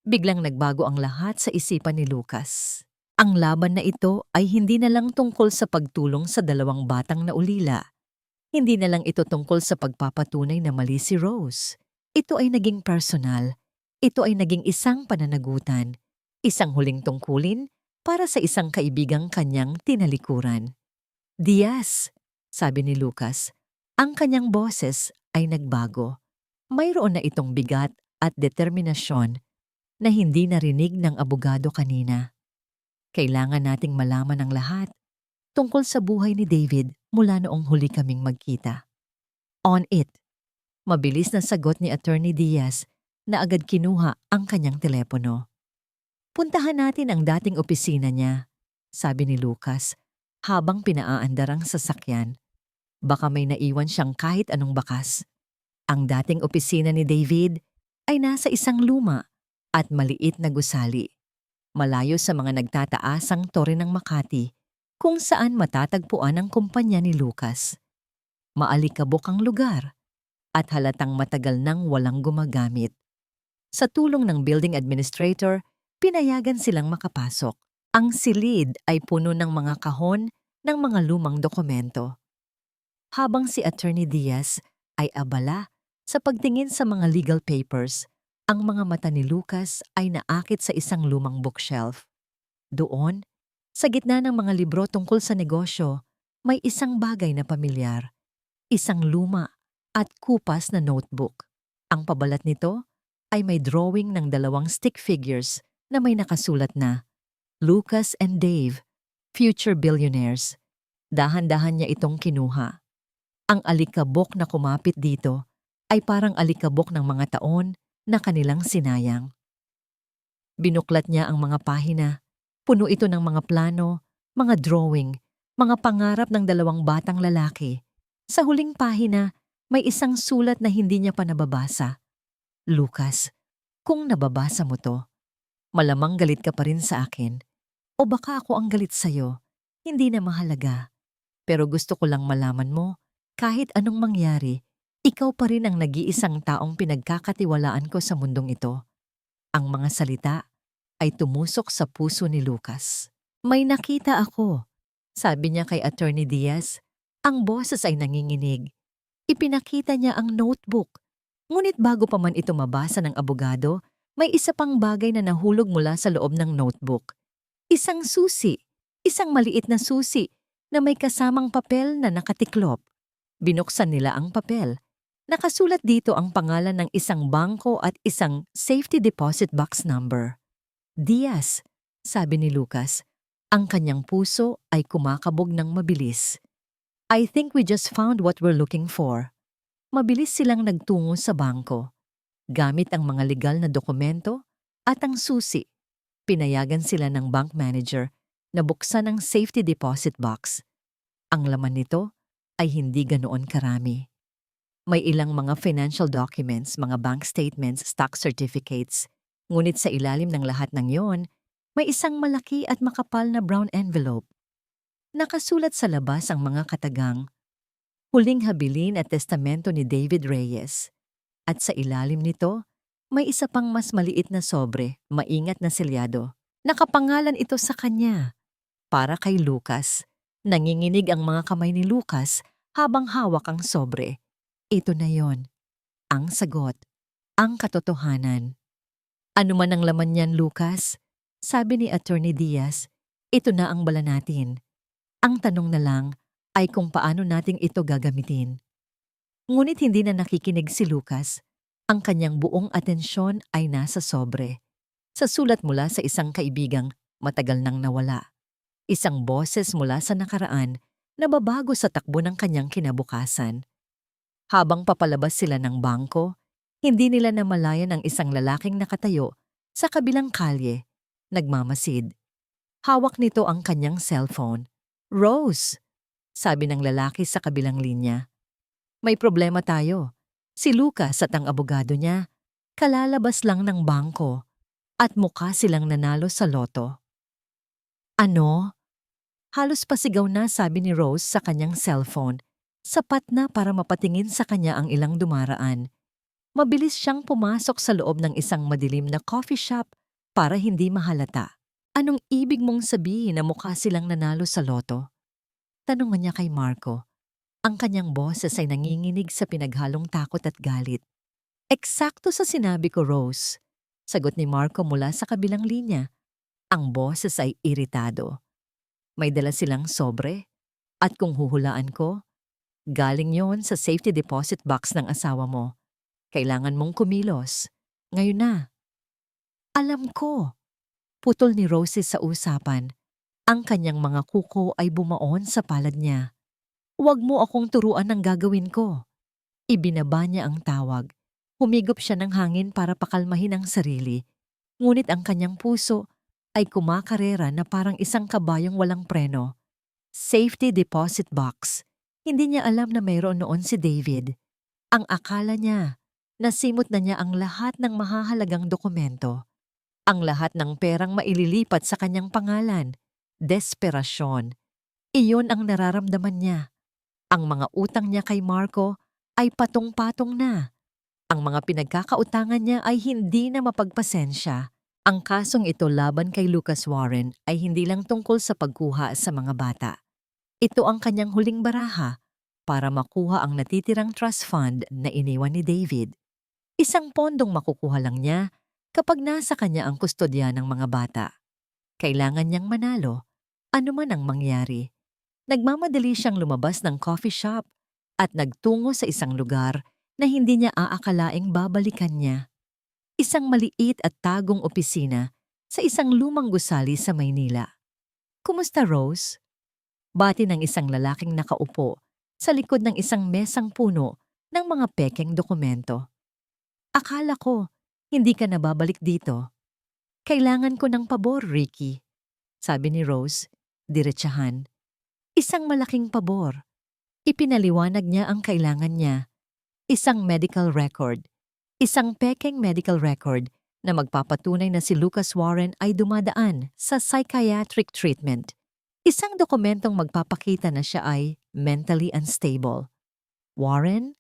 Speaker 1: Biglang nagbago ang lahat sa isipan ni Lucas. Ang laban na ito ay hindi na lang tungkol sa pagtulong sa 2 batang naulila. Hindi na lang ito tungkol sa pagpapatunay na mali si Rose. Ito ay naging personal. Ito ay naging isang pananagutan. Isang huling tungkulin para sa isang kaibigang kanyang tinalikuran. Diaz, sabi ni Lucas, ang kanyang boses ay nagbago. Mayroon na itong bigat at determinasyon na hindi narinig ng abogado kanina. Kailangan nating malaman ang lahat tungkol sa buhay ni David mula noong huli kaming magkita. On it. Mabilis na sagot ni Attorney Diaz na agad kinuha ang kanyang telepono. Puntahan natin ang dating opisina niya, sabi ni Lucas habang pinaaandar ang sasakyan. Baka may naiwan siyang kahit anong bakas. Ang dating opisina ni David ay nasa isang luma at maliit na gusali. Malayo sa mga nagtataasang tore ng Makati, kung saan matatagpuan ang kumpanya ni Lucas. Maalikabok ang lugar at halatang matagal nang walang gumagamit. Sa tulong ng building administrator, pinayagan silang makapasok. Ang silid ay puno ng mga kahon ng mga lumang dokumento. Habang si Attorney Diaz ay abala sa pagtingin sa mga legal papers, ang mga mata ni Lucas ay naakit sa isang lumang bookshelf. Doon, sa gitna ng mga libro tungkol sa negosyo, may isang bagay na pamilyar. Isang luma at kupas na notebook. Ang pabalat nito ay may drawing ng 2 stick figures na may nakasulat na Lucas and Dave, Future Billionaires. Dahan-dahan niya itong kinuha. Ang alikabok na kumapit dito ay parang alikabok ng mga taon na kanilang sinayang. Binuklat niya ang mga pahina. Puno ito ng mga plano, mga drawing, mga pangarap ng 2 batang lalaki. Sa huling pahina, may isang sulat na hindi niya pa nababasa. Lucas, kung nababasa mo to, malamang galit ka pa rin sa akin. O baka ako ang galit sa'yo, hindi na mahalaga. Pero gusto ko lang malaman mo, kahit anong mangyari, ikaw pa rin ang nag-iisang taong pinagkakatiwalaan ko sa mundong ito. Ang mga salita ay tumusok sa puso ni Lucas. May nakita ako, sabi niya kay Attorney Diaz. Ang boses ay nanginginig. Ipinakita niya ang notebook. Ngunit bago pa man ito mabasa ng abogado, may isa pang bagay na nahulog mula sa loob ng notebook. Isang susi, isang maliit na susi na may kasamang papel na nakatiklop. Binuksan nila ang papel. Nakasulat dito ang pangalan ng isang bangko at isang safety deposit box number. Diaz, sabi ni Lucas, ang kanyang puso ay kumakabog ng mabilis. I think we just found what we're looking for. Mabilis silang nagtungo sa bangko. Gamit ang mga legal na dokumento at ang susi, pinayagan sila ng bank manager na buksan ang safety deposit box. Ang laman nito ay hindi ganoon karami. May ilang mga financial documents, mga bank statements, stock certificates. Ngunit sa ilalim ng lahat ng yon, may isang malaki at makapal na brown envelope. Nakasulat sa labas ang mga katagang, huling habilin at testamento ni David Reyes. At sa ilalim nito, may isa pang mas maliit na sobre, maingat na selyado. Nakapangalan ito sa kanya. Para kay Lucas, nanginginig ang mga kamay ni Lucas habang hawak ang sobre. Ito na yon, ang sagot, ang katotohanan. Ano man ang laman niyan, Lucas? Sabi ni Attorney Diaz, ito na ang bala natin. Ang tanong na lang ay kung paano nating ito gagamitin. Ngunit hindi na nakikinig si Lucas. Ang kanyang buong atensyon ay nasa sobre. Sa sulat mula sa isang kaibigang matagal nang nawala. Isang boses mula sa nakaraan na babago sa takbo ng kanyang kinabukasan. Habang papalabas sila ng bangko, hindi nila namalayan ang isang lalaking nakatayo sa kabilang kalye, nagmamasid. Hawak nito ang kanyang cellphone. Rose, sabi ng lalaki sa kabilang linya. May problema tayo. Si Lucas at ang abogado niya, kalalabas lang ng bangko at mukha silang nanalo sa loto. Ano? Halos pasigaw na, sabi ni Rose sa kanyang cellphone. Sapat na para mapatingin sa kanya ang ilang dumaraan. Mabilis siyang pumasok sa loob ng isang madilim na coffee shop para hindi mahalata. Anong ibig mong sabihin na mukha silang nanalo sa loto? Tanungan niya kay Marco. Ang kanyang boses ay nanginginig sa pinaghalong takot at galit. Eksakto sa sinabi ko, Rose. Sagot ni Marco mula sa kabilang linya. Ang boses ay iritado. May dala silang sobre at kung huhulaan ko, galing yon sa safety deposit box ng asawa mo. Kailangan mong kumilos. Ngayon na. Alam ko. Putol ni Rose sa usapan. Ang kanyang mga kuko ay bumaon sa palad niya. Huwag mo akong turuan ng gagawin ko. Ibinaba niya ang tawag. Humigop siya ng hangin para pakalmahin ang sarili. Ngunit ang kanyang puso ay kumakarera na parang isang kabayong walang preno. Safety deposit box. Hindi niya alam na mayroon noon si David. Ang akala niya, nasimot na niya ang lahat ng mahahalagang dokumento. Ang lahat ng perang maililipat sa kanyang pangalan. Desperasyon. Iyon ang nararamdaman niya. Ang mga utang niya kay Marco ay patong-patong na. Ang mga pinagkakautangan niya ay hindi na mapagpasensya. Ang kasong ito laban kay Lucas Warren ay hindi lang tungkol sa pagkuha sa mga bata. Ito ang kanyang huling baraha para makuha ang natitirang trust fund na iniwan ni David. Isang pondong makukuha lang niya kapag nasa kanya ang kustodya ng mga bata. Kailangan niyang manalo, anuman ang mangyari. Nagmamadali siyang lumabas ng coffee shop at nagtungo sa isang lugar na hindi niya aakalaing babalikan niya. Isang maliit at tagong opisina sa isang lumang gusali sa Maynila. "Kumusta, Rose?" Bati ng isang lalaking nakaupo sa likod ng isang mesang puno ng mga pekeng dokumento. "Akala ko, hindi ka nababalik dito." "Kailangan ko ng pabor, Ricky," sabi ni Rose, diretsahan. Isang malaking pabor. Ipinaliwanag niya ang kailangan niya. Isang medical record. Isang pekeng medical record na magpapatunay na si Lucas Warren ay dumadaan sa psychiatric treatment. Isang dokumentong magpapakita na siya ay mentally unstable. Warren?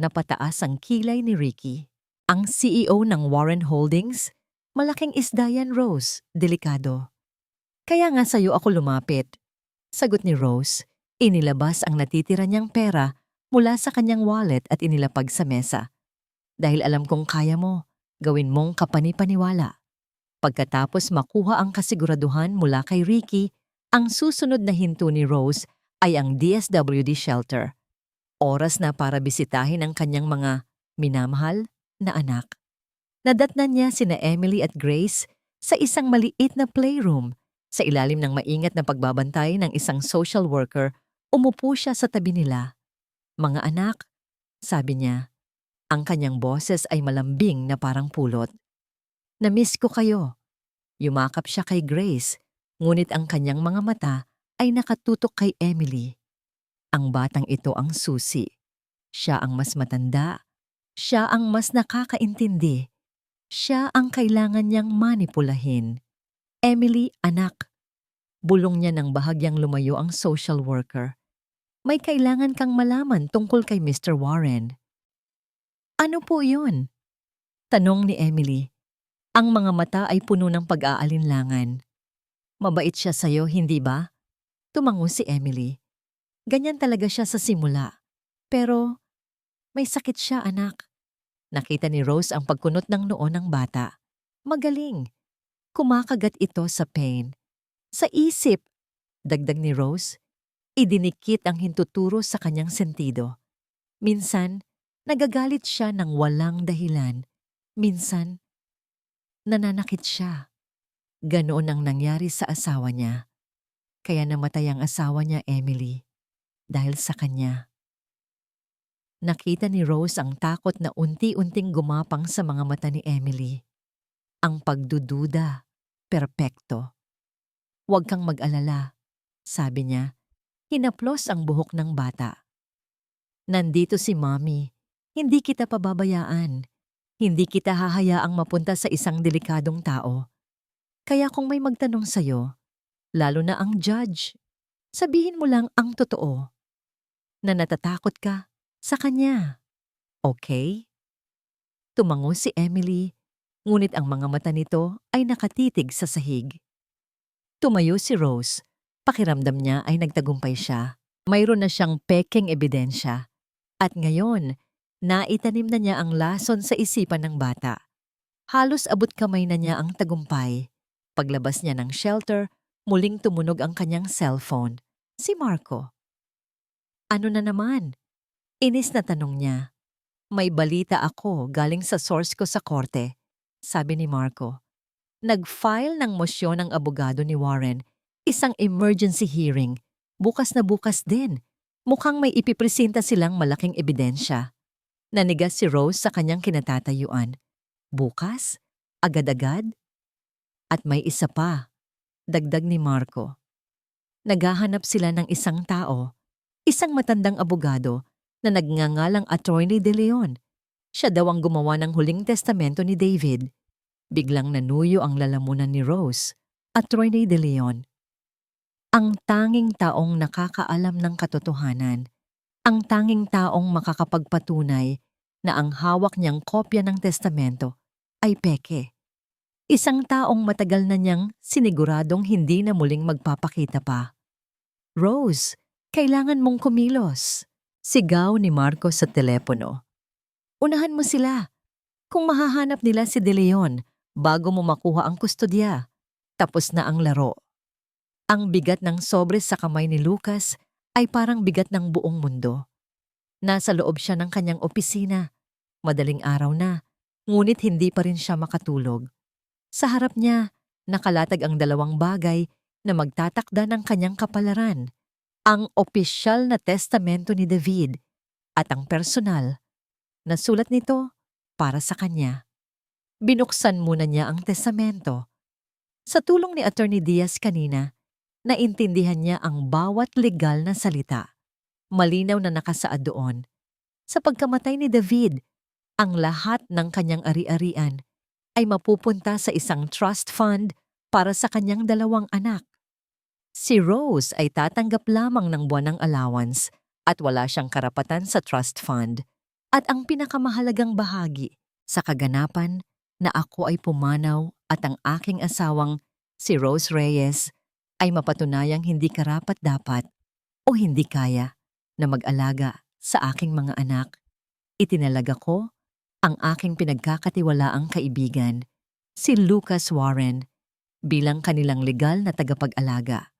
Speaker 1: Napataas ang kilay ni Ricky. Ang CEO ng Warren Holdings? Malaking isda yan, Rose. Delikado. "Kaya nga sa'yo ako lumapit," sagot ni Rose. Inilabas ang natitira niyang pera mula sa kanyang wallet at inilapag sa mesa. "Dahil alam kong kaya mo, gawin mong kapani-paniwala." Pagkatapos makuha ang kasiguraduhan mula kay Ricky, ang susunod na hinto ni Rose ay ang DSWD shelter. Oras na para bisitahin ang kanyang mga minamahal na anak. Nadatnan niya sina Emily at Grace sa isang maliit na playroom. Sa ilalim ng maingat na pagbabantay ng isang social worker, umupo siya sa tabi nila. "Mga anak," sabi niya. Ang kanyang boses ay malambing na parang pulot. "Na-miss ko kayo." Yumakap siya kay Grace, ngunit ang kanyang mga mata ay nakatutok kay Emily. Ang batang ito ang susi. Siya ang mas matanda. Siya ang mas nakakaintindi. Siya ang kailangan niyang manipulahin. "Emily, anak." Bulong niya nang bahagyang lumayo ang social worker. "May kailangan kang malaman tungkol kay Mr. Warren." "Ano po yun?" tanong ni Emily. Ang mga mata ay puno ng pag-aalinlangan. "Mabait siya sa'yo, hindi ba?" Tumango si Emily. "Ganyan talaga siya sa simula. Pero may sakit siya, anak." Nakita ni Rose ang pagkunot ng noo ng bata. "Magaling. Kumakagat ito sa pain. Sa isip," dagdag ni Rose. Idinikit ang hintuturo sa kanyang sentido. Minsan, nagagalit siya ng walang dahilan. Minsan, nananakit siya. Ganoon ang nangyari sa asawa niya. Kaya namatay ang asawa niya, Emily, dahil sa kanya. Nakita ni Rose ang takot na unti-unting gumapang sa mga mata ni Emily. Ang pagdududa, perpekto. "Huwag kang mag-alala," sabi niya. Hinaplos ang buhok ng bata. "Nandito si Mommy. Hindi kita pababayaan. Hindi kita hahayaang mapunta sa isang delikadong tao. Kaya kung may magtanong sa'yo, lalo na ang judge, sabihin mo lang ang totoo. Na natatakot ka sa kanya. Okay?" Tumango si Emily, ngunit ang mga mata nito ay nakatitig sa sahig. Tumayo si Rose. Pakiramdam niya ay nagtagumpay siya. Mayroon na siyang pekeng ebidensya. At ngayon, naitanim na niya ang lason sa isipan ng bata. Halos abot kamay na niya ang tagumpay. Paglabas niya ng shelter, muling tumunog ang kanyang cellphone. Si Marco. "Ano na naman?" Inis na tanong niya. "May balita ako galing sa source ko sa korte," sabi ni Marco. Nag-file ng mosyon ang abogado ni Warren. Isang emergency hearing. Bukas na bukas din. Mukhang may ipipresenta silang malaking ebidensya. Nanigas si Rose sa kanyang kinatatayuan. Bukas? Agad-agad? At may isa pa, dagdag ni Marco. Naghahanap sila ng isang tao, isang matandang abogado na nagngangalang Attorney De Leon. Siya daw ang gumawa ng huling testamento ni David. Biglang nanuyo ang lalamunan ni Rose. Attorney De Leon. Ang tanging taong nakakaalam ng katotohanan, ang tanging taong makakapagpatunay na ang hawak niyang kopya ng testamento ay peke. Isang taong matagal na niyang siniguradong hindi na muling magpapakita pa. Rose, kailangan mong kumilos. Sigaw ni Marco sa telepono. Unahan mo sila. Kung mahahanap nila si De Leon bago mo makuha ang kustodya, tapos na ang laro. Ang bigat ng sobre sa kamay ni Lucas ay parang bigat ng buong mundo. Nasa loob siya ng kanyang opisina. Madaling araw na, ngunit hindi pa rin siya makatulog. Sa harap niya, nakalatag ang dalawang bagay na magtatakda ng kanyang kapalaran. Ang opisyal na testamento ni David at ang personal na sulat nito para sa kanya. Binuksan muna niya ang testamento. Sa tulong ni Attorney Diaz kanina, naintindihan niya ang bawat legal na salita. Malinaw na nakasaad doon. Sa pagkamatay ni David, ang lahat ng kanyang ari-arian ay mapupunta sa isang trust fund para sa kanyang dalawang anak. Si Rose ay tatanggap lamang ng buwanang allowance at wala siyang karapatan sa trust fund. At ang pinakamahalagang bahagi sa kaganapan na ako ay pumanaw at ang aking asawang si Rose Reyes ay mapatunayang hindi karapat-dapat o hindi kaya na mag-alaga sa aking mga anak. Itinalaga ko ang aking pinagkakatiwalaang kaibigan, si Lucas Warren, bilang kanilang legal na tagapag-alaga.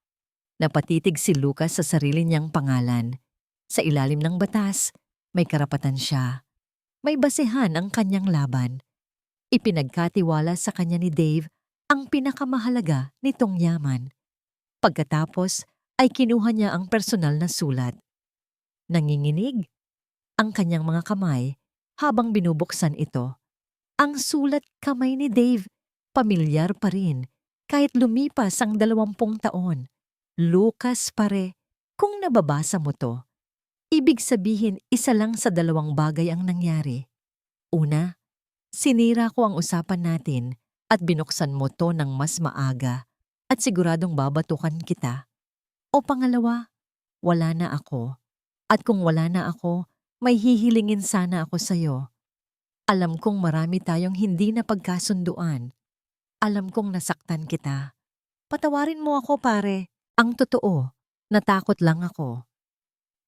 Speaker 1: Napatitig si Lucas sa sarili niyang pangalan. Sa ilalim ng batas, may karapatan siya. May basehan ang kanyang laban. Ipinagkatiwala sa kanya ni Dave ang pinakamahalaga nitong yaman. Pagkatapos ay kinuha niya ang personal na sulat. Nanginginig ang kanyang mga kamay habang binubuksan ito. Ang sulat kamay ni Dave, pamilyar pa rin kahit lumipas ang 20 taon. Lucas pare, kung nababasa mo to, ibig sabihin isa lang sa dalawang bagay ang nangyari. Una, sinira ko ang usapan natin at binuksan mo to ng mas maaga at siguradong babatukan kita. O pangalawa, wala na ako. At kung wala na ako, may hihilingin sana ako sa'yo. Alam kong marami tayong hindi na pagkasunduan. Alam kong nasaktan kita. Patawarin mo ako pare. Ang totoo, natakot lang ako.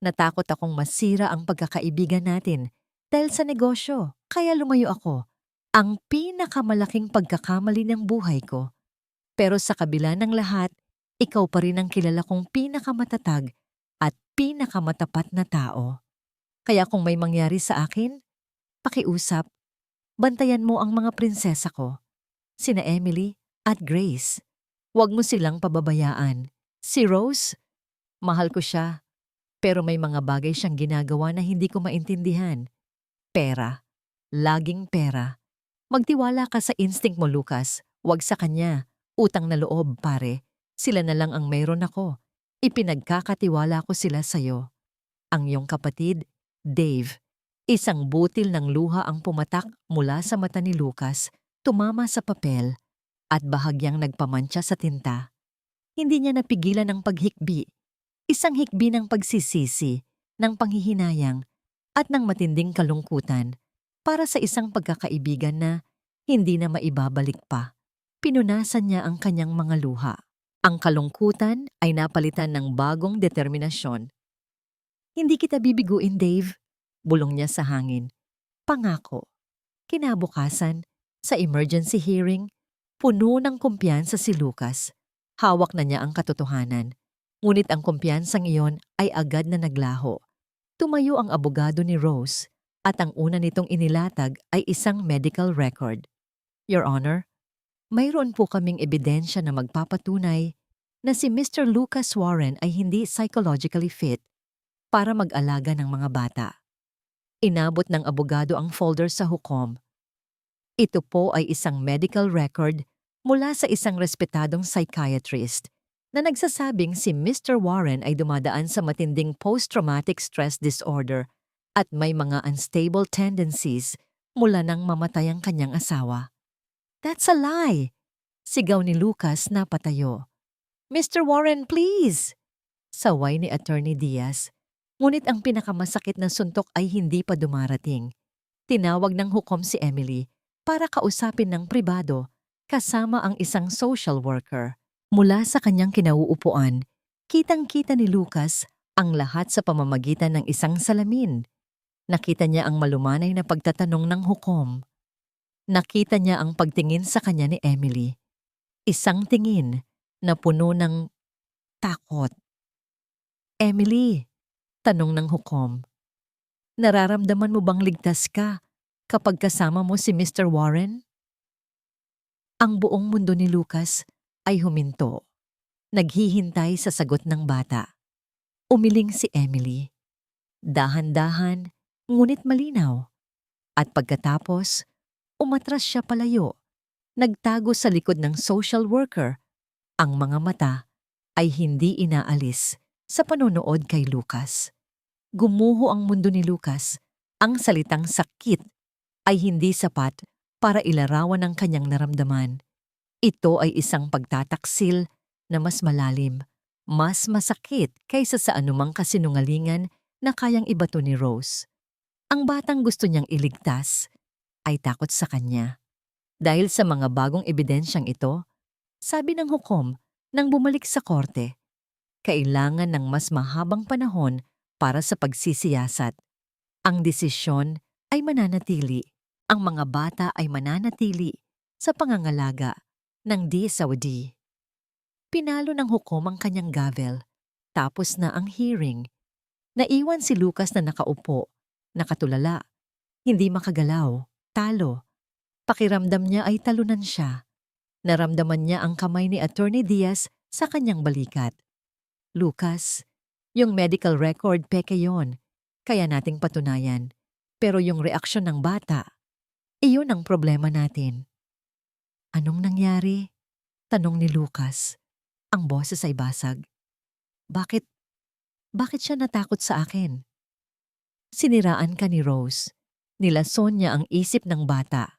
Speaker 1: Natakot akong masira ang pagkakaibigan natin dahil sa negosyo, kaya lumayo ako. Ang pinakamalaking pagkakamali ng buhay ko. Pero sa kabila ng lahat, ikaw pa rin ang kilala kong pinakamatatag at pinakamatapat na tao. Kaya kung may mangyari sa akin, pakiusap, bantayan mo ang mga prinsesa ko, sina Emily at Grace. Huwag mo silang pababayaan. Si Rose, mahal ko siya, pero may mga bagay siyang ginagawa na hindi ko maintindihan. Pera. Laging pera. Magtiwala ka sa instinct mo, Lucas. Huwag sa kanya. Utang na loob, pare. Sila na lang ang mayroon ako. Ipinagkakatiwala ko sila sa'yo. Ang iyong kapatid, Dave. Isang butil ng luha ang pumatak mula sa mata ni Lucas, tumama sa papel, at bahagyang nagpamantsa sa tinta. Hindi niya napigilan ang paghikbi. Isang hikbi ng pagsisisi, ng panghihinayang, at ng matinding kalungkutan para sa isang pagkakaibigan na hindi na maibabalik pa. Pinunasan niya ang kanyang mga luha. Ang kalungkutan ay napalitan ng bagong determinasyon. Hindi kita bibiguin, Dave, bulong niya sa hangin. Pangako. Kinabukasan, sa emergency hearing, puno ng kumpiyansa si Lucas. Hawak na niya ang katotohanan. Ngunit ang kumpiyansang iyon ay agad na naglaho. Tumayo ang abogado ni Rose at ang una nitong inilatag ay isang medical record. Your Honor, mayroon po kaming ebidensya na magpapatunay na si Mr. Lucas Warren ay hindi psychologically fit para mag-alaga ng mga bata. Inabot ng abogado ang folder sa hukom. Ito po ay isang medical record mula sa isang respetadong psychiatrist na nagsasabing si Mr. Warren ay dumadaan sa matinding post-traumatic stress disorder at may mga unstable tendencies mula nang mamatay ang kanyang asawa. That's a lie! Sigaw ni Lucas na patayo. Mr. Warren, please! Saway ni Attorney Diaz. Ngunit ang pinakamasakit na suntok ay hindi pa dumarating. Tinawag ng hukom si Emily para kausapin ng pribado kasama ang isang social worker. Mula sa kanyang kinauupuan, kitang-kita ni Lucas ang lahat sa pamamagitan ng isang salamin. Nakita niya ang malumanay na pagtatanong ng hukom. Nakita niya ang pagtingin sa kanya ni Emily. Isang tingin na puno ng takot. Emily, tanong ng hukom, nararamdaman mo bang ligtas ka kapag kasama mo si Mr. Warren? Ang buong mundo ni Lucas ay huminto. Naghihintay sa sagot ng bata. Umiling si Emily. Dahan-dahan, ngunit malinaw. At pagkatapos, umatras siya palayo. Nagtago sa likod ng social worker. Ang mga mata ay hindi inaalis sa panonood kay Lucas. Gumuho ang mundo ni Lucas. Ang salitang sakit ay hindi sapat para ilarawan ang kanyang naramdaman. Ito ay isang pagtataksil na mas malalim, mas masakit kaysa sa anumang kasinungalingan na kayang ibato ni Rose. Ang batang gusto niyang iligtas ay takot sa kanya. Dahil sa mga bagong ebidensyang ito, sabi ng hukom nang bumalik sa korte, kailangan ng mas mahabang panahon para sa pagsisiyasat. Ang desisyon ay mananatili. Ang mga bata ay mananatili sa pangangalaga ng DSWD. Pinalo ng hukom ang kanyang gavel. Tapos na ang hearing. Naiwan si Lucas na nakaupo, nakatulala, hindi makagalaw, talo. Pakiramdam niya ay talunan siya. Naramdaman niya ang kamay ni Attorney Diaz sa kanyang balikat. Lucas, yung medical record peke yon, kaya nating patunayan. Pero yung reaksyon ng bata, iyon ang problema natin. Anong nangyari? Tanong ni Lucas. Ang boses ay basag. Bakit siya natakot sa akin? Siniraan ka ni Rose. Nilason niya ang isip ng bata.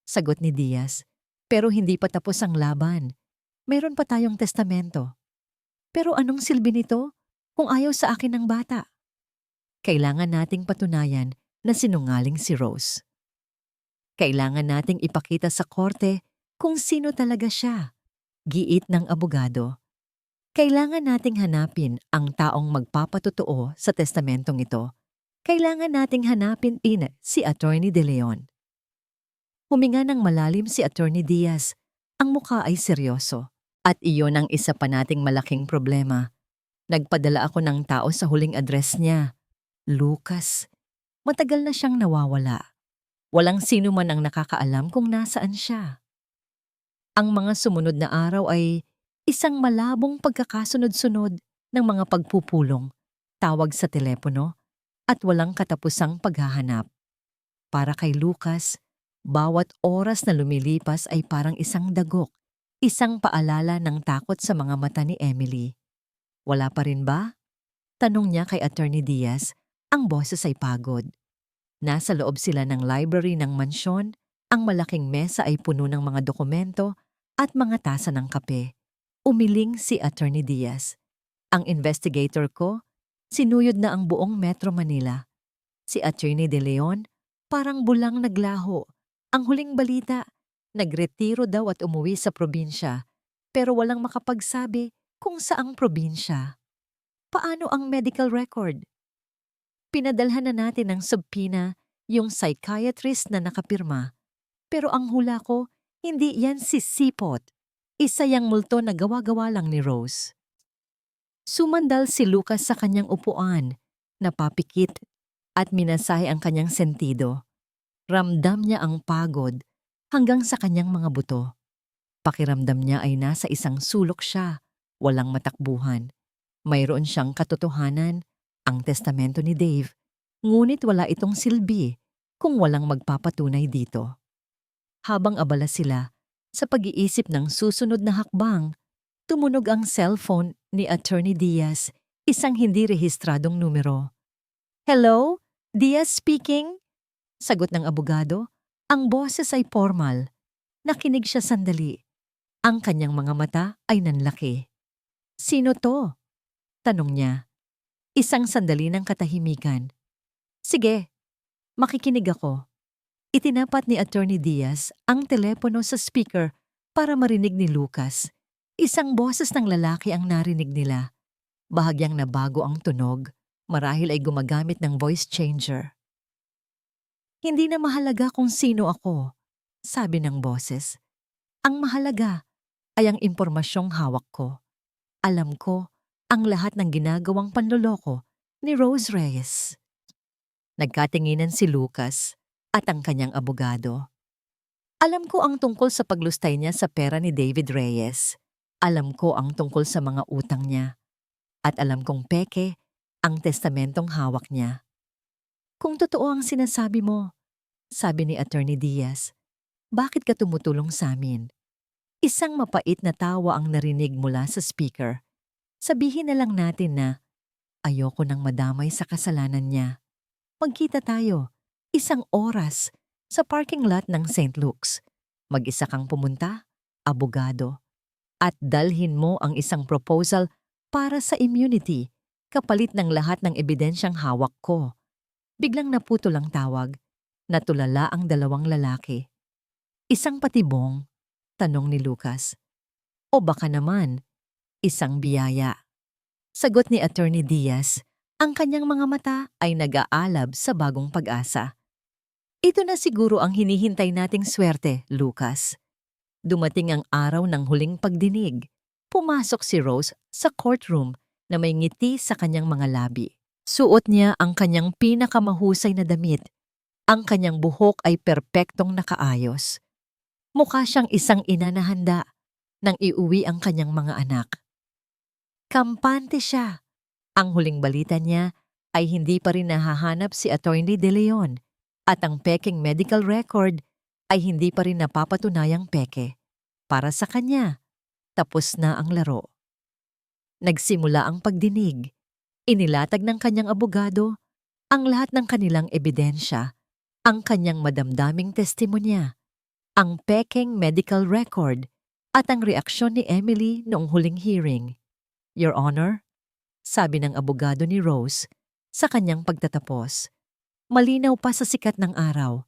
Speaker 1: Sagot ni Diaz. Pero hindi pa tapos ang laban. Mayroon pa tayong testamento. Pero anong silbi nito kung ayaw sa akin ng bata? Kailangan nating patunayan na sinungaling si Rose. Kailangan nating ipakita sa korte kung sino talaga siya. Giit ng abogado. Kailangan nating hanapin ang taong magpapatotoo sa testamentong ito. Kailangan nating hanapin si Attorney De Leon. Huminga ng malalim si Attorney Diaz. Ang mukha ay seryoso. At iyon ang isa pa nating malaking problema. Nagpadala ako ng tao sa huling address niya. Lucas. Matagal na siyang nawawala. Walang sino man ang nakakaalam kung nasaan siya. Ang mga sumunod na araw ay isang malabong pagkakasunod-sunod ng mga pagpupulong, tawag sa telepono, at walang katapusang paghahanap. Para kay Lucas, bawat oras na lumilipas ay parang isang dagok, isang paalala ng takot sa mga mata ni Emily. Wala pa rin ba? Tanong niya kay Attorney Diaz, ang boses ay pagod. Nasa loob sila ng library ng mansyon, ang malaking mesa ay puno ng mga dokumento at mga tasa ng kape. Umiling si Attorney Diaz. Ang investigator ko, sinuyod na ang buong Metro Manila. Si Attorney De Leon, parang bulang naglaho. Ang huling balita, nagretiro daw at umuwi sa probinsya, pero walang makapagsabi kung saang probinsya. Paano ang medical record? Pinadalhan na natin ng subpoena yung psychiatrist na nakapirma. Pero ang hula ko, hindi yan si Sipot. Isa yang multo na gawa-gawa lang ni Rose. Sumandal si Lucas sa kanyang upuan, napapikit at minasahe ang kanyang sentido. Ramdam niya ang pagod hanggang sa kanyang mga buto. Pakiramdam niya ay nasa isang sulok siya, walang matakbuhan. Mayroon siyang katotohanan, ang testamento ni Dave, ngunit wala itong silbi kung walang magpapatunay dito. Habang abala sila sa pag-iisip ng susunod na hakbang, tumunog ang cellphone ni Attorney Diaz, isang hindi rehistradong numero. Hello? Diaz speaking? Sagot ng abogado. Ang boses ay formal. Nakinig siya sandali. Ang kanyang mga mata ay nanlaki. Sino to? Tanong niya. Isang sandali ng katahimikan. Sige, makikinig ako. Itinapat ni Attorney Diaz ang telepono sa speaker para marinig ni Lucas. Isang boses ng lalaki ang narinig nila. Bahagyang nabago ang tunog, marahil ay gumagamit ng voice changer. Hindi na mahalaga kung sino ako, sabi ng boses. Ang mahalaga ay ang impormasyong hawak ko. Alam ko ang lahat ng ginagawang panloloko ni Rose Reyes. Nagkatinginan si Lucas at ang kanyang abogado. Alam ko ang tungkol sa paglustay niya sa pera ni David Reyes. Alam ko ang tungkol sa mga utang niya. At alam kong peke ang testamentong hawak niya. Kung totoo ang sinasabi mo, sabi ni Attorney Diaz, bakit ka tumutulong sa amin? Isang mapait na tawa ang narinig mula sa speaker. Sabihin na lang natin na ayoko nang madamay sa kasalanan niya. Magkita tayo, 1 oras, sa parking lot ng St. Luke's. Mag-isa kang pumunta, abogado. At dalhin mo ang isang proposal para sa immunity, kapalit ng lahat ng ebidensyang hawak ko. Biglang naputol ang tawag. Natulala ang 2 lalaki. Isang patibong, tanong ni Lucas. O baka naman, isang biyaya. Sagot ni Attorney Diaz, ang kanyang mga mata ay nag-aalab sa bagong pag-asa. Ito na siguro ang hinihintay nating swerte, Lucas. Dumating ang araw ng huling pagdinig. Pumasok si Rose sa courtroom na may ngiti sa kanyang mga labi. Suot niya ang kanyang pinakamahusay na damit. Ang kanyang buhok ay perpektong nakaayos. Mukha siyang isang ina na handa nang iuwi ang kanyang mga anak. Kampante siya. Ang huling balita niya ay hindi pa rin nahahanap si Attorney De Leon at ang peking medical record ay hindi pa rin napapatunayang peke. Para sa kanya, tapos na ang laro. Nagsimula ang pagdinig. Inilatag ng kanyang abogado ang lahat ng kanilang ebidensya, ang kanyang madamdaming testimonya, ang peking medical record, at ang reaksyon ni Emily noong huling hearing. Your Honor, sabi ng abogado ni Rose sa kanyang pagtatapos, malinaw pa sa sikat ng araw.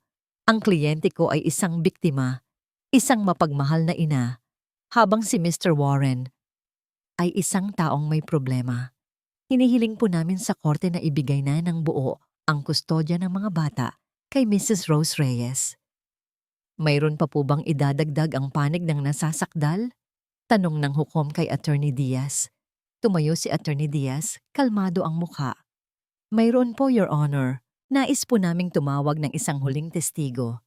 Speaker 1: Ang kliyente ko ay isang biktima, isang mapagmahal na ina, habang si Mr. Warren ay isang taong may problema. Hinihiling po namin sa korte na ibigay na ng buo ang kustodya ng mga bata kay Mrs. Rose Reyes. Mayroon pa po bang idadagdag ang panig ng nasasakdal? Tanong ng hukom kay Attorney Diaz. Tumayo si Attorney Diaz, kalmado ang mukha. Mayroon po, Your Honor. Nais po naming tumawag ng isang huling testigo.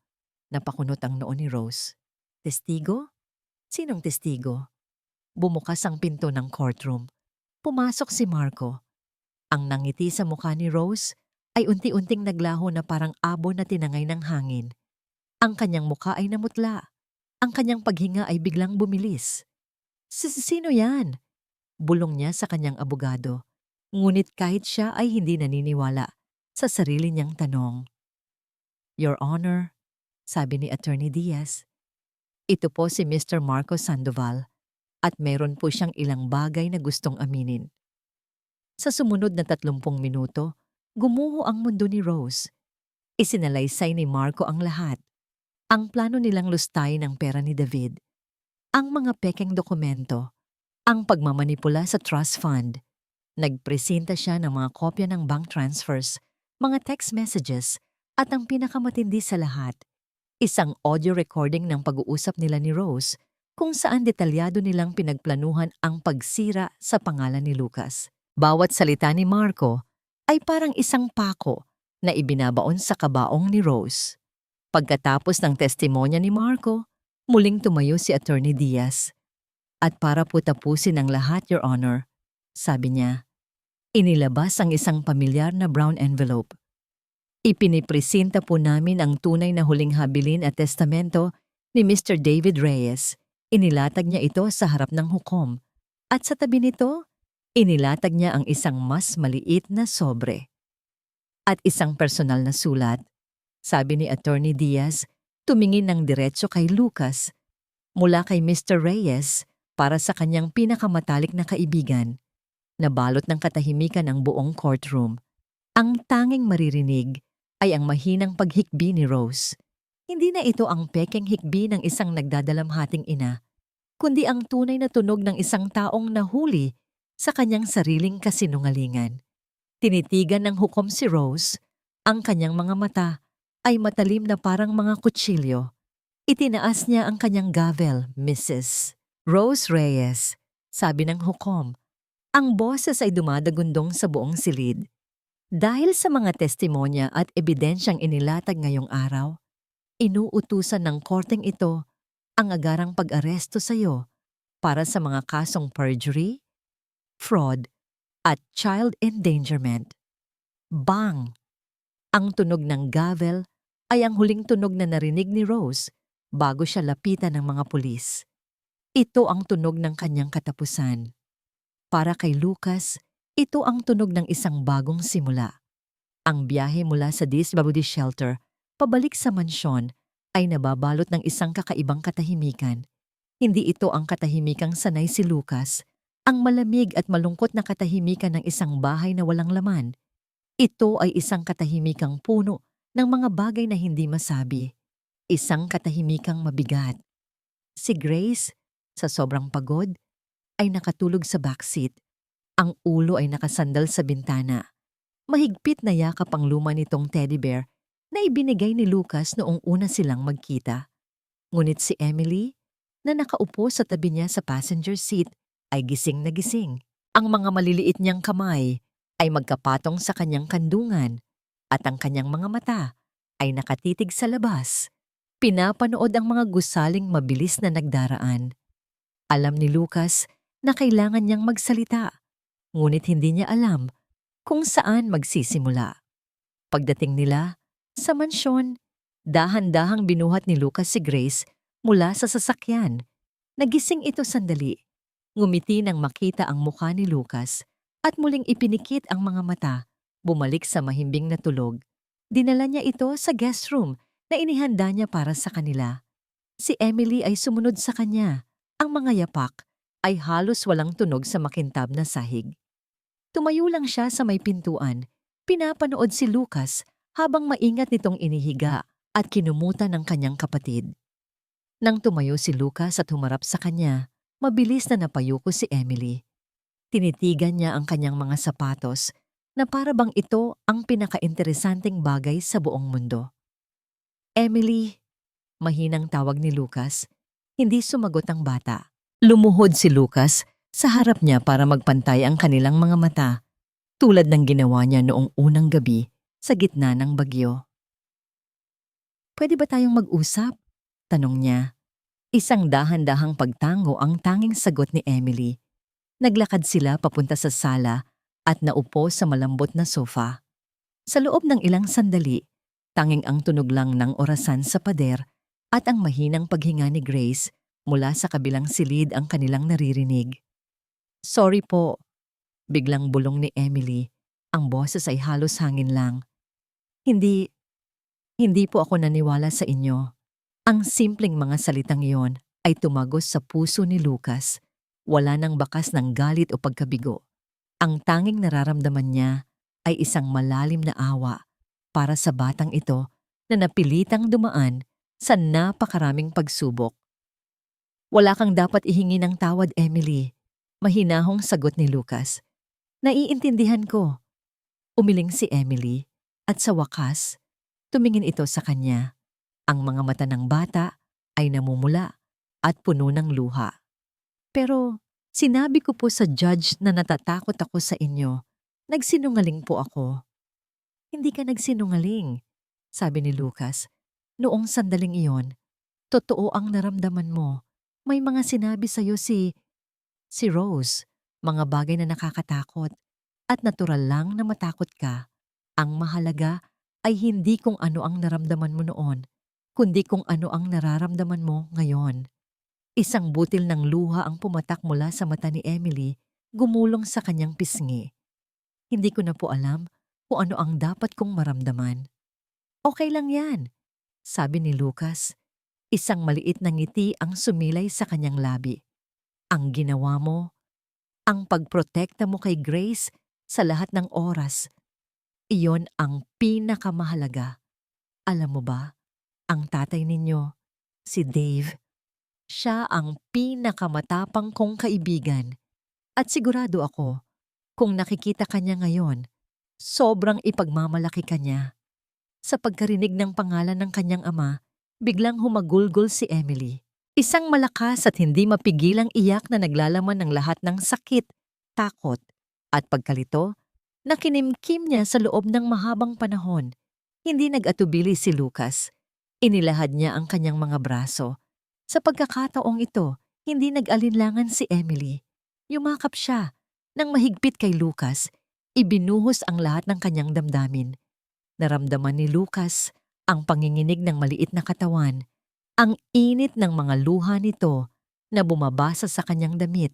Speaker 1: Napakunot ang noo ni Rose. Testigo? Sinong testigo? Bumukas ang pinto ng courtroom. Pumasok si Marco. Ang nangiti sa mukha ni Rose ay unti-unting naglaho na parang abo na tinangay ng hangin. Ang kanyang mukha ay namutla. Ang kanyang paghinga ay biglang bumilis. Sino yan? Bulong niya sa kanyang abogado. Ngunit kahit siya ay hindi naniniwala sa sarili niyang tanong. Your Honor, sabi ni Attorney Diaz, ito po si Mr. Marco Sandoval at meron po siyang ilang bagay na gustong aminin. Sa sumunod na 30 minuto, gumuho ang mundo ni Rose. Isinalaysay ni Marco ang lahat. Ang plano nilang lustayin ang pera ni David, ang mga pekeng dokumento, ang pagmamanipula sa trust fund. Nagpresenta siya ng mga kopya ng bank transfers, mga text messages, at ang pinakamatindi sa lahat, isang audio recording ng pag-uusap nila ni Rose kung saan detalyado nilang pinagplanuhan ang pagsira sa pangalan ni Lucas. Bawat salita ni Marco ay parang isang pako na ibinabaon sa kabaong ni Rose. Pagkatapos ng testimonya ni Marco, muling tumayo si Attorney Diaz. At para po tapusin ang lahat, Your Honor, sabi niya, inilabas ang isang pamilyar na brown envelope. Ipinipresenta po namin ang tunay na huling habilin at testamento ni Mr. David Reyes. Inilatag niya ito sa harap ng hukom. At sa tabi nito, inilatag niya ang isang mas maliit na sobre. At isang personal na sulat, sabi ni Attorney Diaz, tumingin ng diretso kay Lucas. Mula kay Mr. Reyes, para sa kanyang pinakamatalik na kaibigan. Nabalot ng katahimikan ang buong courtroom. Ang tanging maririnig ay ang mahinang paghikbi ni Rose. Hindi na ito ang pekeng hikbi ng isang nagdadalamhating ina, kundi ang tunay na tunog ng isang taong nahuli sa kanyang sariling kasinungalingan. Tinitigan ng hukom si Rose, ang kanyang mga mata ay matalim na parang mga kutsilyo. Itinaas niya ang kanyang gavel, Mrs. Rose Reyes, sabi ng hukom. Ang boses ay dumadagundong sa buong silid. Dahil sa mga testimonya at ebidensyang inilatag ngayong araw, inuutusan ng korteng ito ang agarang pag-aresto sa iyo para sa mga kasong perjury, fraud, at child endangerment. Bang! Ang tunog ng gavel ay ang huling tunog na narinig ni Rose bago siya lapitan ng mga pulis. Ito ang tunog ng kanyang katapusan. Para kay Lucas, ito ang tunog ng isang bagong simula. Ang biyahe mula sa disability shelter pabalik sa mansyon ay nababalot ng isang kakaibang katahimikan. Hindi ito ang katahimikang sanay si Lucas, ang malamig at malungkot na katahimikan ng isang bahay na walang laman. Ito ay isang katahimikang puno ng mga bagay na hindi masabi. Isang katahimikang mabigat. Si Grace, sa sobrang pagod, ay nakatulog sa backseat. Ang ulo ay nakasandal sa bintana. Mahigpit na yakap ang luma nitong teddy bear na ibinigay ni Lucas noong una silang magkita. Ngunit si Emily, na nakaupo sa tabi niya sa passenger seat, ay gising na gising. Ang mga maliliit niyang kamay ay magkapatong sa kanyang kandungan at ang kanyang mga mata ay nakatitig sa labas. Pinapanood ang mga gusaling mabilis na nagdaraan. Alam ni Lucas na kailangan niyang magsalita, ngunit hindi niya alam kung saan magsisimula. Pagdating nila sa mansyon, dahan-dahang binuhat ni Lucas si Grace mula sa sasakyan. Nagising ito sandali. Ngumiti nang makita ang mukha ni Lucas at muling ipinikit ang mga mata, bumalik sa mahimbing na tulog. Dinala niya ito sa guest room na inihanda niya para sa kanila. Si Emily ay sumunod sa kanya. Ang mga yapak ay halos walang tunog sa makintab na sahig. Tumayo lang siya sa may pintuan. Pinapanood si Lucas habang maingat nitong inihiga at kinumutan ng kanyang kapatid. Nang tumayo si Lucas at humarap sa kanya, mabilis na napayuko si Emily. Tinitigan niya ang kanyang mga sapatos na para bang ito ang pinakainteresanteng bagay sa buong mundo. Emily, mahinang tawag ni Lucas. Hindi sumagot ang bata. Lumuhod si Lucas sa harap niya para magpantay ang kanilang mga mata, tulad ng ginawa niya noong unang gabi sa gitna ng bagyo. "Pwede ba tayong mag-usap?" tanong niya. Isang dahan-dahang pagtango ang tanging sagot ni Emily. Naglakad sila papunta sa sala at naupo sa malambot na sofa. Sa loob ng ilang sandali, tanging ang tunog lang ng orasan sa pader at ang mahinang paghinga ni Grace mula sa kabilang silid ang kanilang naririnig. "Sorry po," biglang bulong ni Emily. Ang boses ay halos hangin lang. Hindi po ako naniwala sa inyo." Ang simpleng mga salitang iyon ay tumagos sa puso ni Lucas. Wala nang bakas ng galit o pagkabigo. Ang tanging nararamdaman niya ay isang malalim na awa para sa batang ito na napilitang dumaan sa napakaraming pagsubok. "Wala kang dapat ihingi ng tawad, Emily," mahinahong sagot ni Lucas. "Naiintindihan ko." Umiling si Emily at sa wakas, tumingin ito sa kanya. Ang mga mata ng bata ay namumula at puno ng luha. "Pero sinabi ko po sa judge na natatakot ako sa inyo. Nagsinungaling po ako." "Hindi ka nagsinungaling," sabi ni Lucas. "Noong sandaling iyon, totoo ang naramdaman mo. May mga sinabi sa'yo si Rose, mga bagay na nakakatakot, at natural lang na matakot ka. Ang mahalaga ay hindi kung ano ang naramdaman mo noon, kundi kung ano ang nararamdaman mo ngayon." Isang butil ng luha ang pumatak mula sa mata ni Emily, gumulong sa kanyang pisngi. "Hindi ko na po alam kung ano ang dapat kong maramdaman." "Okay lang yan," sabi ni Lucas. Isang maliit na ngiti ang sumilay sa kanyang labi. Ang ginawa mo, ang pagprotekta mo kay Grace sa lahat ng oras, iyon ang pinakamahalaga. Alam mo ba, ang tatay ninyo, si Dave, siya ang pinakamatapang kong kaibigan. At sigurado ako, kung nakikita ka niya ngayon, sobrang ipagmamalaki ka niya. Sa pagkarinig ng pangalan ng kanyang ama, biglang humagulgol si Emily. Isang malakas at hindi mapigilang iyak na naglalaman ng lahat ng sakit, takot, at pagkalito na kinimkim niya sa loob ng mahabang panahon. Hindi nag-atubili si Lucas. Inilahad niya ang kanyang mga braso. Sa pagkakataong ito, hindi nag-alinlangan si Emily. Yumakap siya. Nang mahigpit kay Lucas, ibinuhos ang lahat ng kanyang damdamin. Naramdaman ni Lucas ang panginginig ng maliit na katawan, ang init ng mga luha nito na bumabasa sa kanyang damit.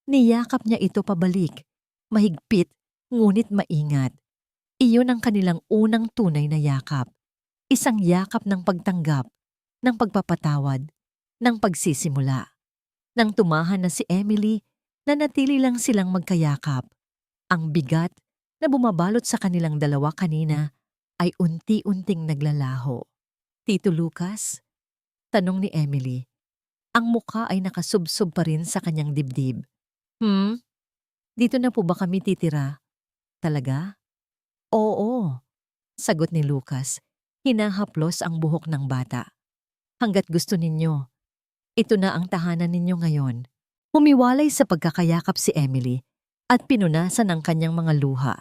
Speaker 1: Niyakap niya ito pabalik, mahigpit ngunit maingat. Iyon ang kanilang unang tunay na yakap. Isang yakap ng pagtanggap, ng pagpapatawad, ng pagsisimula. Nang tumahan na si Emily, nanatili lang silang magkayakap. Ang bigat na bumabalot sa kanilang dalawa kanina ay unti-unting naglalaho. Tito Lucas? Tanong ni Emily. Ang mukha ay nakasubsob pa rin sa kanyang dibdib. Dito na po ba kami titira? Talaga? Oo, sagot ni Lucas. Hinahaplos ang buhok ng bata. Hanggat gusto ninyo. Ito na ang tahanan ninyo ngayon. Humiwalay sa pagkakayakap si Emily at pinunasan ang kanyang mga luha.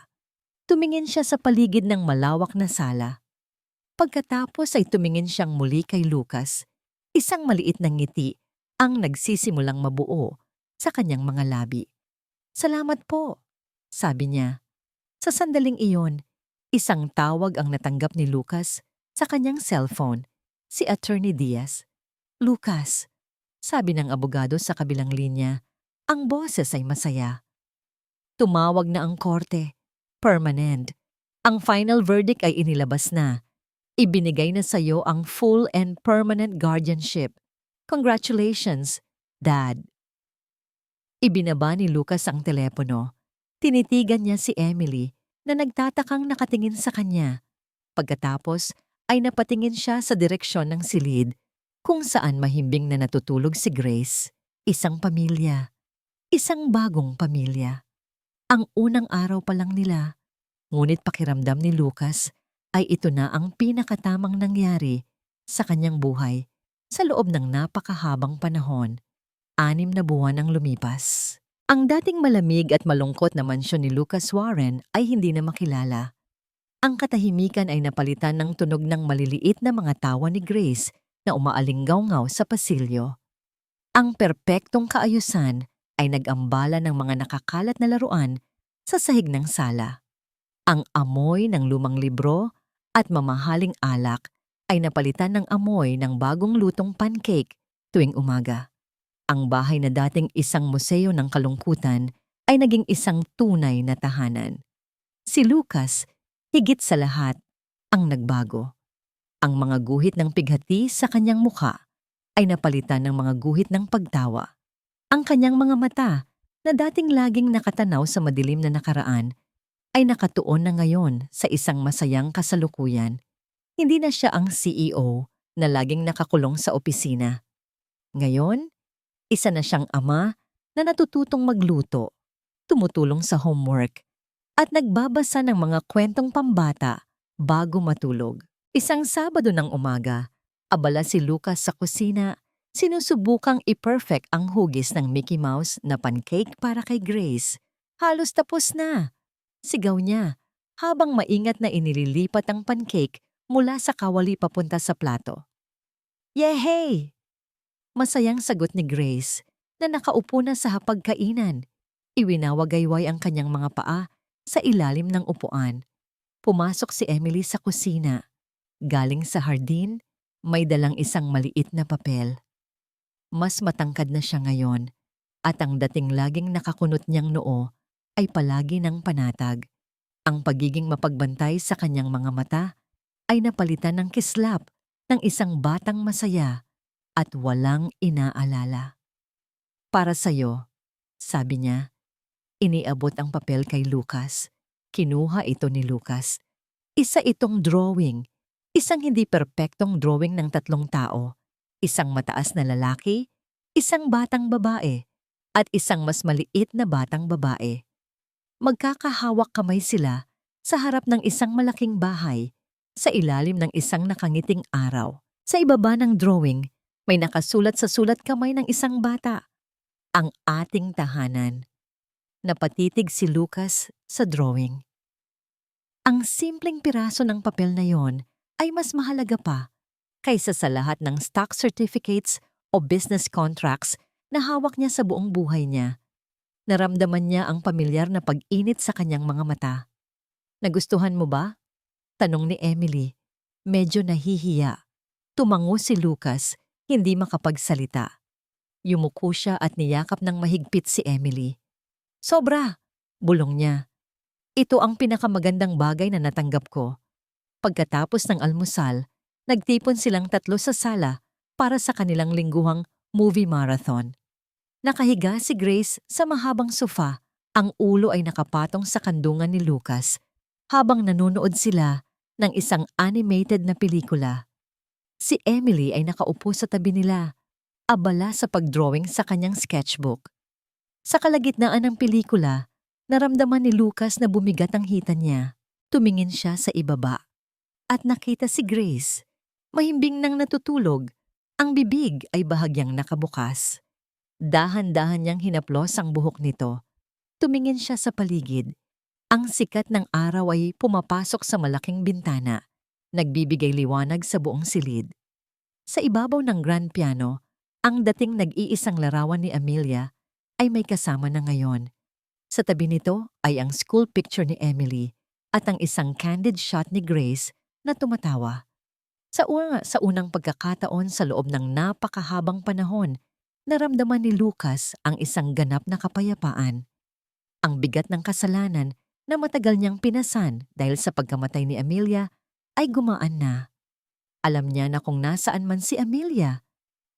Speaker 1: Tumingin siya sa paligid ng malawak na sala. Pagkatapos ay tumingin siyang muli kay Lucas. Isang maliit na ngiti ang nagsisimulang mabuo sa kanyang mga labi. Salamat po, sabi niya. Sa sandaling iyon, isang tawag ang natanggap ni Lucas sa kanyang cellphone, si Attorney Diaz. Lucas, sabi ng abogado sa kabilang linya, ang boses ay masaya. Tumawag na ang korte. Permanent. Ang final verdict ay inilabas na. Ibinigay na sa iyo ang full and permanent guardianship. Congratulations, Dad. Ibinaba ni Lucas ang telepono. Tinitigan niya si Emily na nagtatakang nakatingin sa kanya. Pagkatapos ay napatingin siya sa direksyon ng silid kung saan mahimbing na natutulog si Grace. Isang pamilya. Isang bagong pamilya. Ang unang araw pa lang nila. Ngunit pakiramdam ni Lucas ay ito na ang pinakatamang nangyari sa kanyang buhay sa loob ng napakahabang panahon. 6 na buwan ang lumipas. Ang dating malamig at malungkot na mansyon ni Lucas Warren ay hindi na makilala. Ang katahimikan ay napalitan ng tunog ng maliliit na mga tawa ni Grace na umaalinggaw-ngaw sa pasilyo. Ang perpektong kaayusan ay nag-ambala ng mga nakakalat na laruan sa sahig ng sala. Ang amoy ng lumang libro at mamahaling alak ay napalitan ng amoy ng bagong lutong pancake tuwing umaga. Ang bahay na dating isang museo ng kalungkutan ay naging isang tunay na tahanan. Si Lucas, higit sa lahat, ang nagbago. Ang mga guhit ng pighati sa kanyang mukha ay napalitan ng mga guhit ng pagtawa. Ang kanyang mga mata, na dating laging nakatanaw sa madilim na nakaraan, ay nakatuon na ngayon sa isang masayang kasalukuyan. Hindi na siya ang CEO na laging nakakulong sa opisina. Ngayon, isa na siyang ama na natututong magluto, tumutulong sa homework, at nagbabasa ng mga kwentong pambata bago matulog. Isang Sabado ng umaga, abala si Lucas sa kusina, sinusubukang i-perfect ang hugis ng Mickey Mouse na pancake para kay Grace. Halos tapos na, sigaw niya, habang maingat na inililipat ang pancake mula sa kawali papunta sa plato. Yehey! Masayang sagot ni Grace na nakaupo na sa hapagkainan. Iwinawagayway ang kanyang mga paa sa ilalim ng upuan. Pumasok si Emily sa kusina. Galing sa hardin, may dalang isang maliit na papel. Mas matangkad na siya ngayon at ang dating laging nakakunot niyang noo ay palagi ng panatag. Ang pagiging mapagbantay sa kanyang mga mata ay napalitan ng kislap ng isang batang masaya at walang inaalala. Para sa'yo, sabi niya. Iniabot ang papel kay Lucas. Kinuha ito ni Lucas. Isa itong drawing. Isang hindi perpektong drawing ng tatlong tao. Isang mataas na lalaki, isang batang babae, at isang mas maliit na batang babae. Magkakahawak kamay sila sa harap ng isang malaking bahay sa ilalim ng isang nakangiting araw. Sa ibaba ng drawing, may nakasulat sa sulat kamay ng isang bata. Ang ating tahanan. Napatitig si Lucas sa drawing. Ang simpleng piraso ng papel na yon ay mas mahalaga pa kaysa sa lahat ng stock certificates o business contracts na hawak niya sa buong buhay niya. Naramdaman niya ang pamilyar na pag-init sa kanyang mga mata. Nagustuhan mo ba? Tanong ni Emily. Medyo nahihiya. Tumango si Lucas, hindi makapagsalita. Yumuko siya at niyakap ng mahigpit si Emily. Sobra! Bulong niya. Ito ang pinakamagandang bagay na natanggap ko. Pagkatapos ng almusal, nagtipon silang tatlo sa sala para sa kanilang lingguhang movie marathon. Nakahiga si Grace sa mahabang sofa, ang ulo ay nakapatong sa kandungan ni Lucas habang nanonood sila ng isang animated na pelikula. Si Emily ay nakaupo sa tabi nila, abala sa pagdrawing sa kanyang sketchbook. Sa kalagitnaan ng pelikula, naramdaman ni Lucas na bumigat ang hita niya. Tumingin siya sa ibaba at nakita si Grace. Mahimbing nang natutulog, ang bibig ay bahagyang nakabukas. Dahan-dahan niyang hinaplos ang buhok nito. Tumingin siya sa paligid. Ang sikat ng araw ay pumapasok sa malaking bintana, nagbibigay liwanag sa buong silid. Sa ibabaw ng grand piano, ang dating nag-iisang larawan ni Amelia ay may kasama na ngayon. Sa tabi nito ay ang school picture ni Emily at ang isang candid shot ni Grace na tumatawa. Sa unang pagkakataon sa loob ng napakahabang panahon, naramdaman ni Lucas ang isang ganap na kapayapaan. Ang bigat ng kasalanan na matagal niyang pinasan dahil sa pagkamatay ni Amelia ay gumaan na. Alam niya na kung nasaan man si Amelia,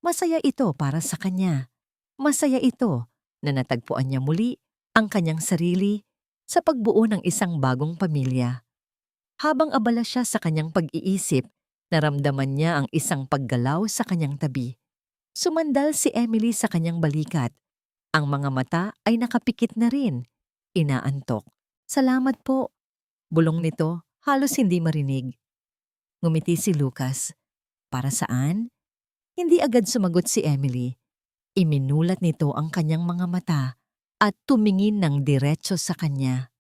Speaker 1: masaya ito para sa kanya. Masaya ito na natagpuan niya muli ang kanyang sarili sa pagbuo ng isang bagong pamilya. Habang abala siya sa kanyang pag-iisip, naramdaman niya ang isang paggalaw sa kanyang tabi. Sumandal si Emily sa kanyang balikat. Ang mga mata ay nakapikit na rin. Inaantok. Salamat po. Bulong nito, halos hindi marinig. Ngumiti si Lucas. Para saan? Hindi agad sumagot si Emily. Iminulat nito ang kanyang mga mata at tumingin ng diretso sa kanya.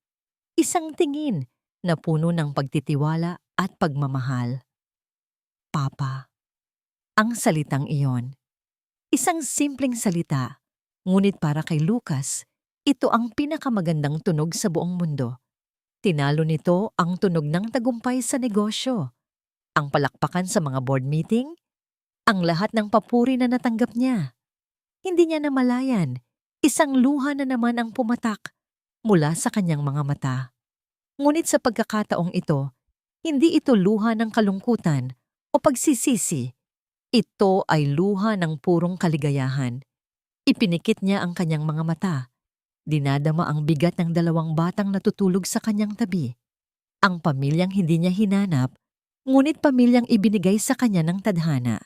Speaker 1: Isang tingin na puno ng pagtitiwala at pagmamahal. Papa. Ang salitang iyon. Isang simpleng salita, ngunit para kay Lucas, ito ang pinakamagandang tunog sa buong mundo. Tinalo nito ang tunog ng tagumpay sa negosyo, ang palakpakan sa mga board meeting, ang lahat ng papuri na natanggap niya. Hindi niya namalayan, isang luha na naman ang pumatak mula sa kanyang mga mata. Ngunit sa pagkakataong ito, hindi ito luha ng kalungkutan o pagsisisi. Ito ay luha ng purong kaligayahan. Ipinikit niya ang kanyang mga mata. Dinadama ang bigat ng dalawang batang natutulog sa kanyang tabi. Ang pamilyang hindi niya hinanap, ngunit pamilyang ibinigay sa kanya ng tadhana.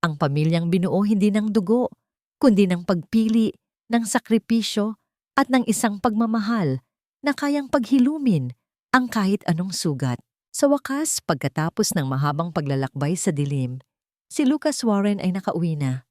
Speaker 1: Ang pamilyang binuo hindi ng dugo, kundi ng pagpili, ng sakripisyo at ng isang pagmamahal na kayang paghilumin ang kahit anong sugat. Sa wakas, pagkatapos ng mahabang paglalakbay sa dilim, si Lucas Warren ay nakauwi na.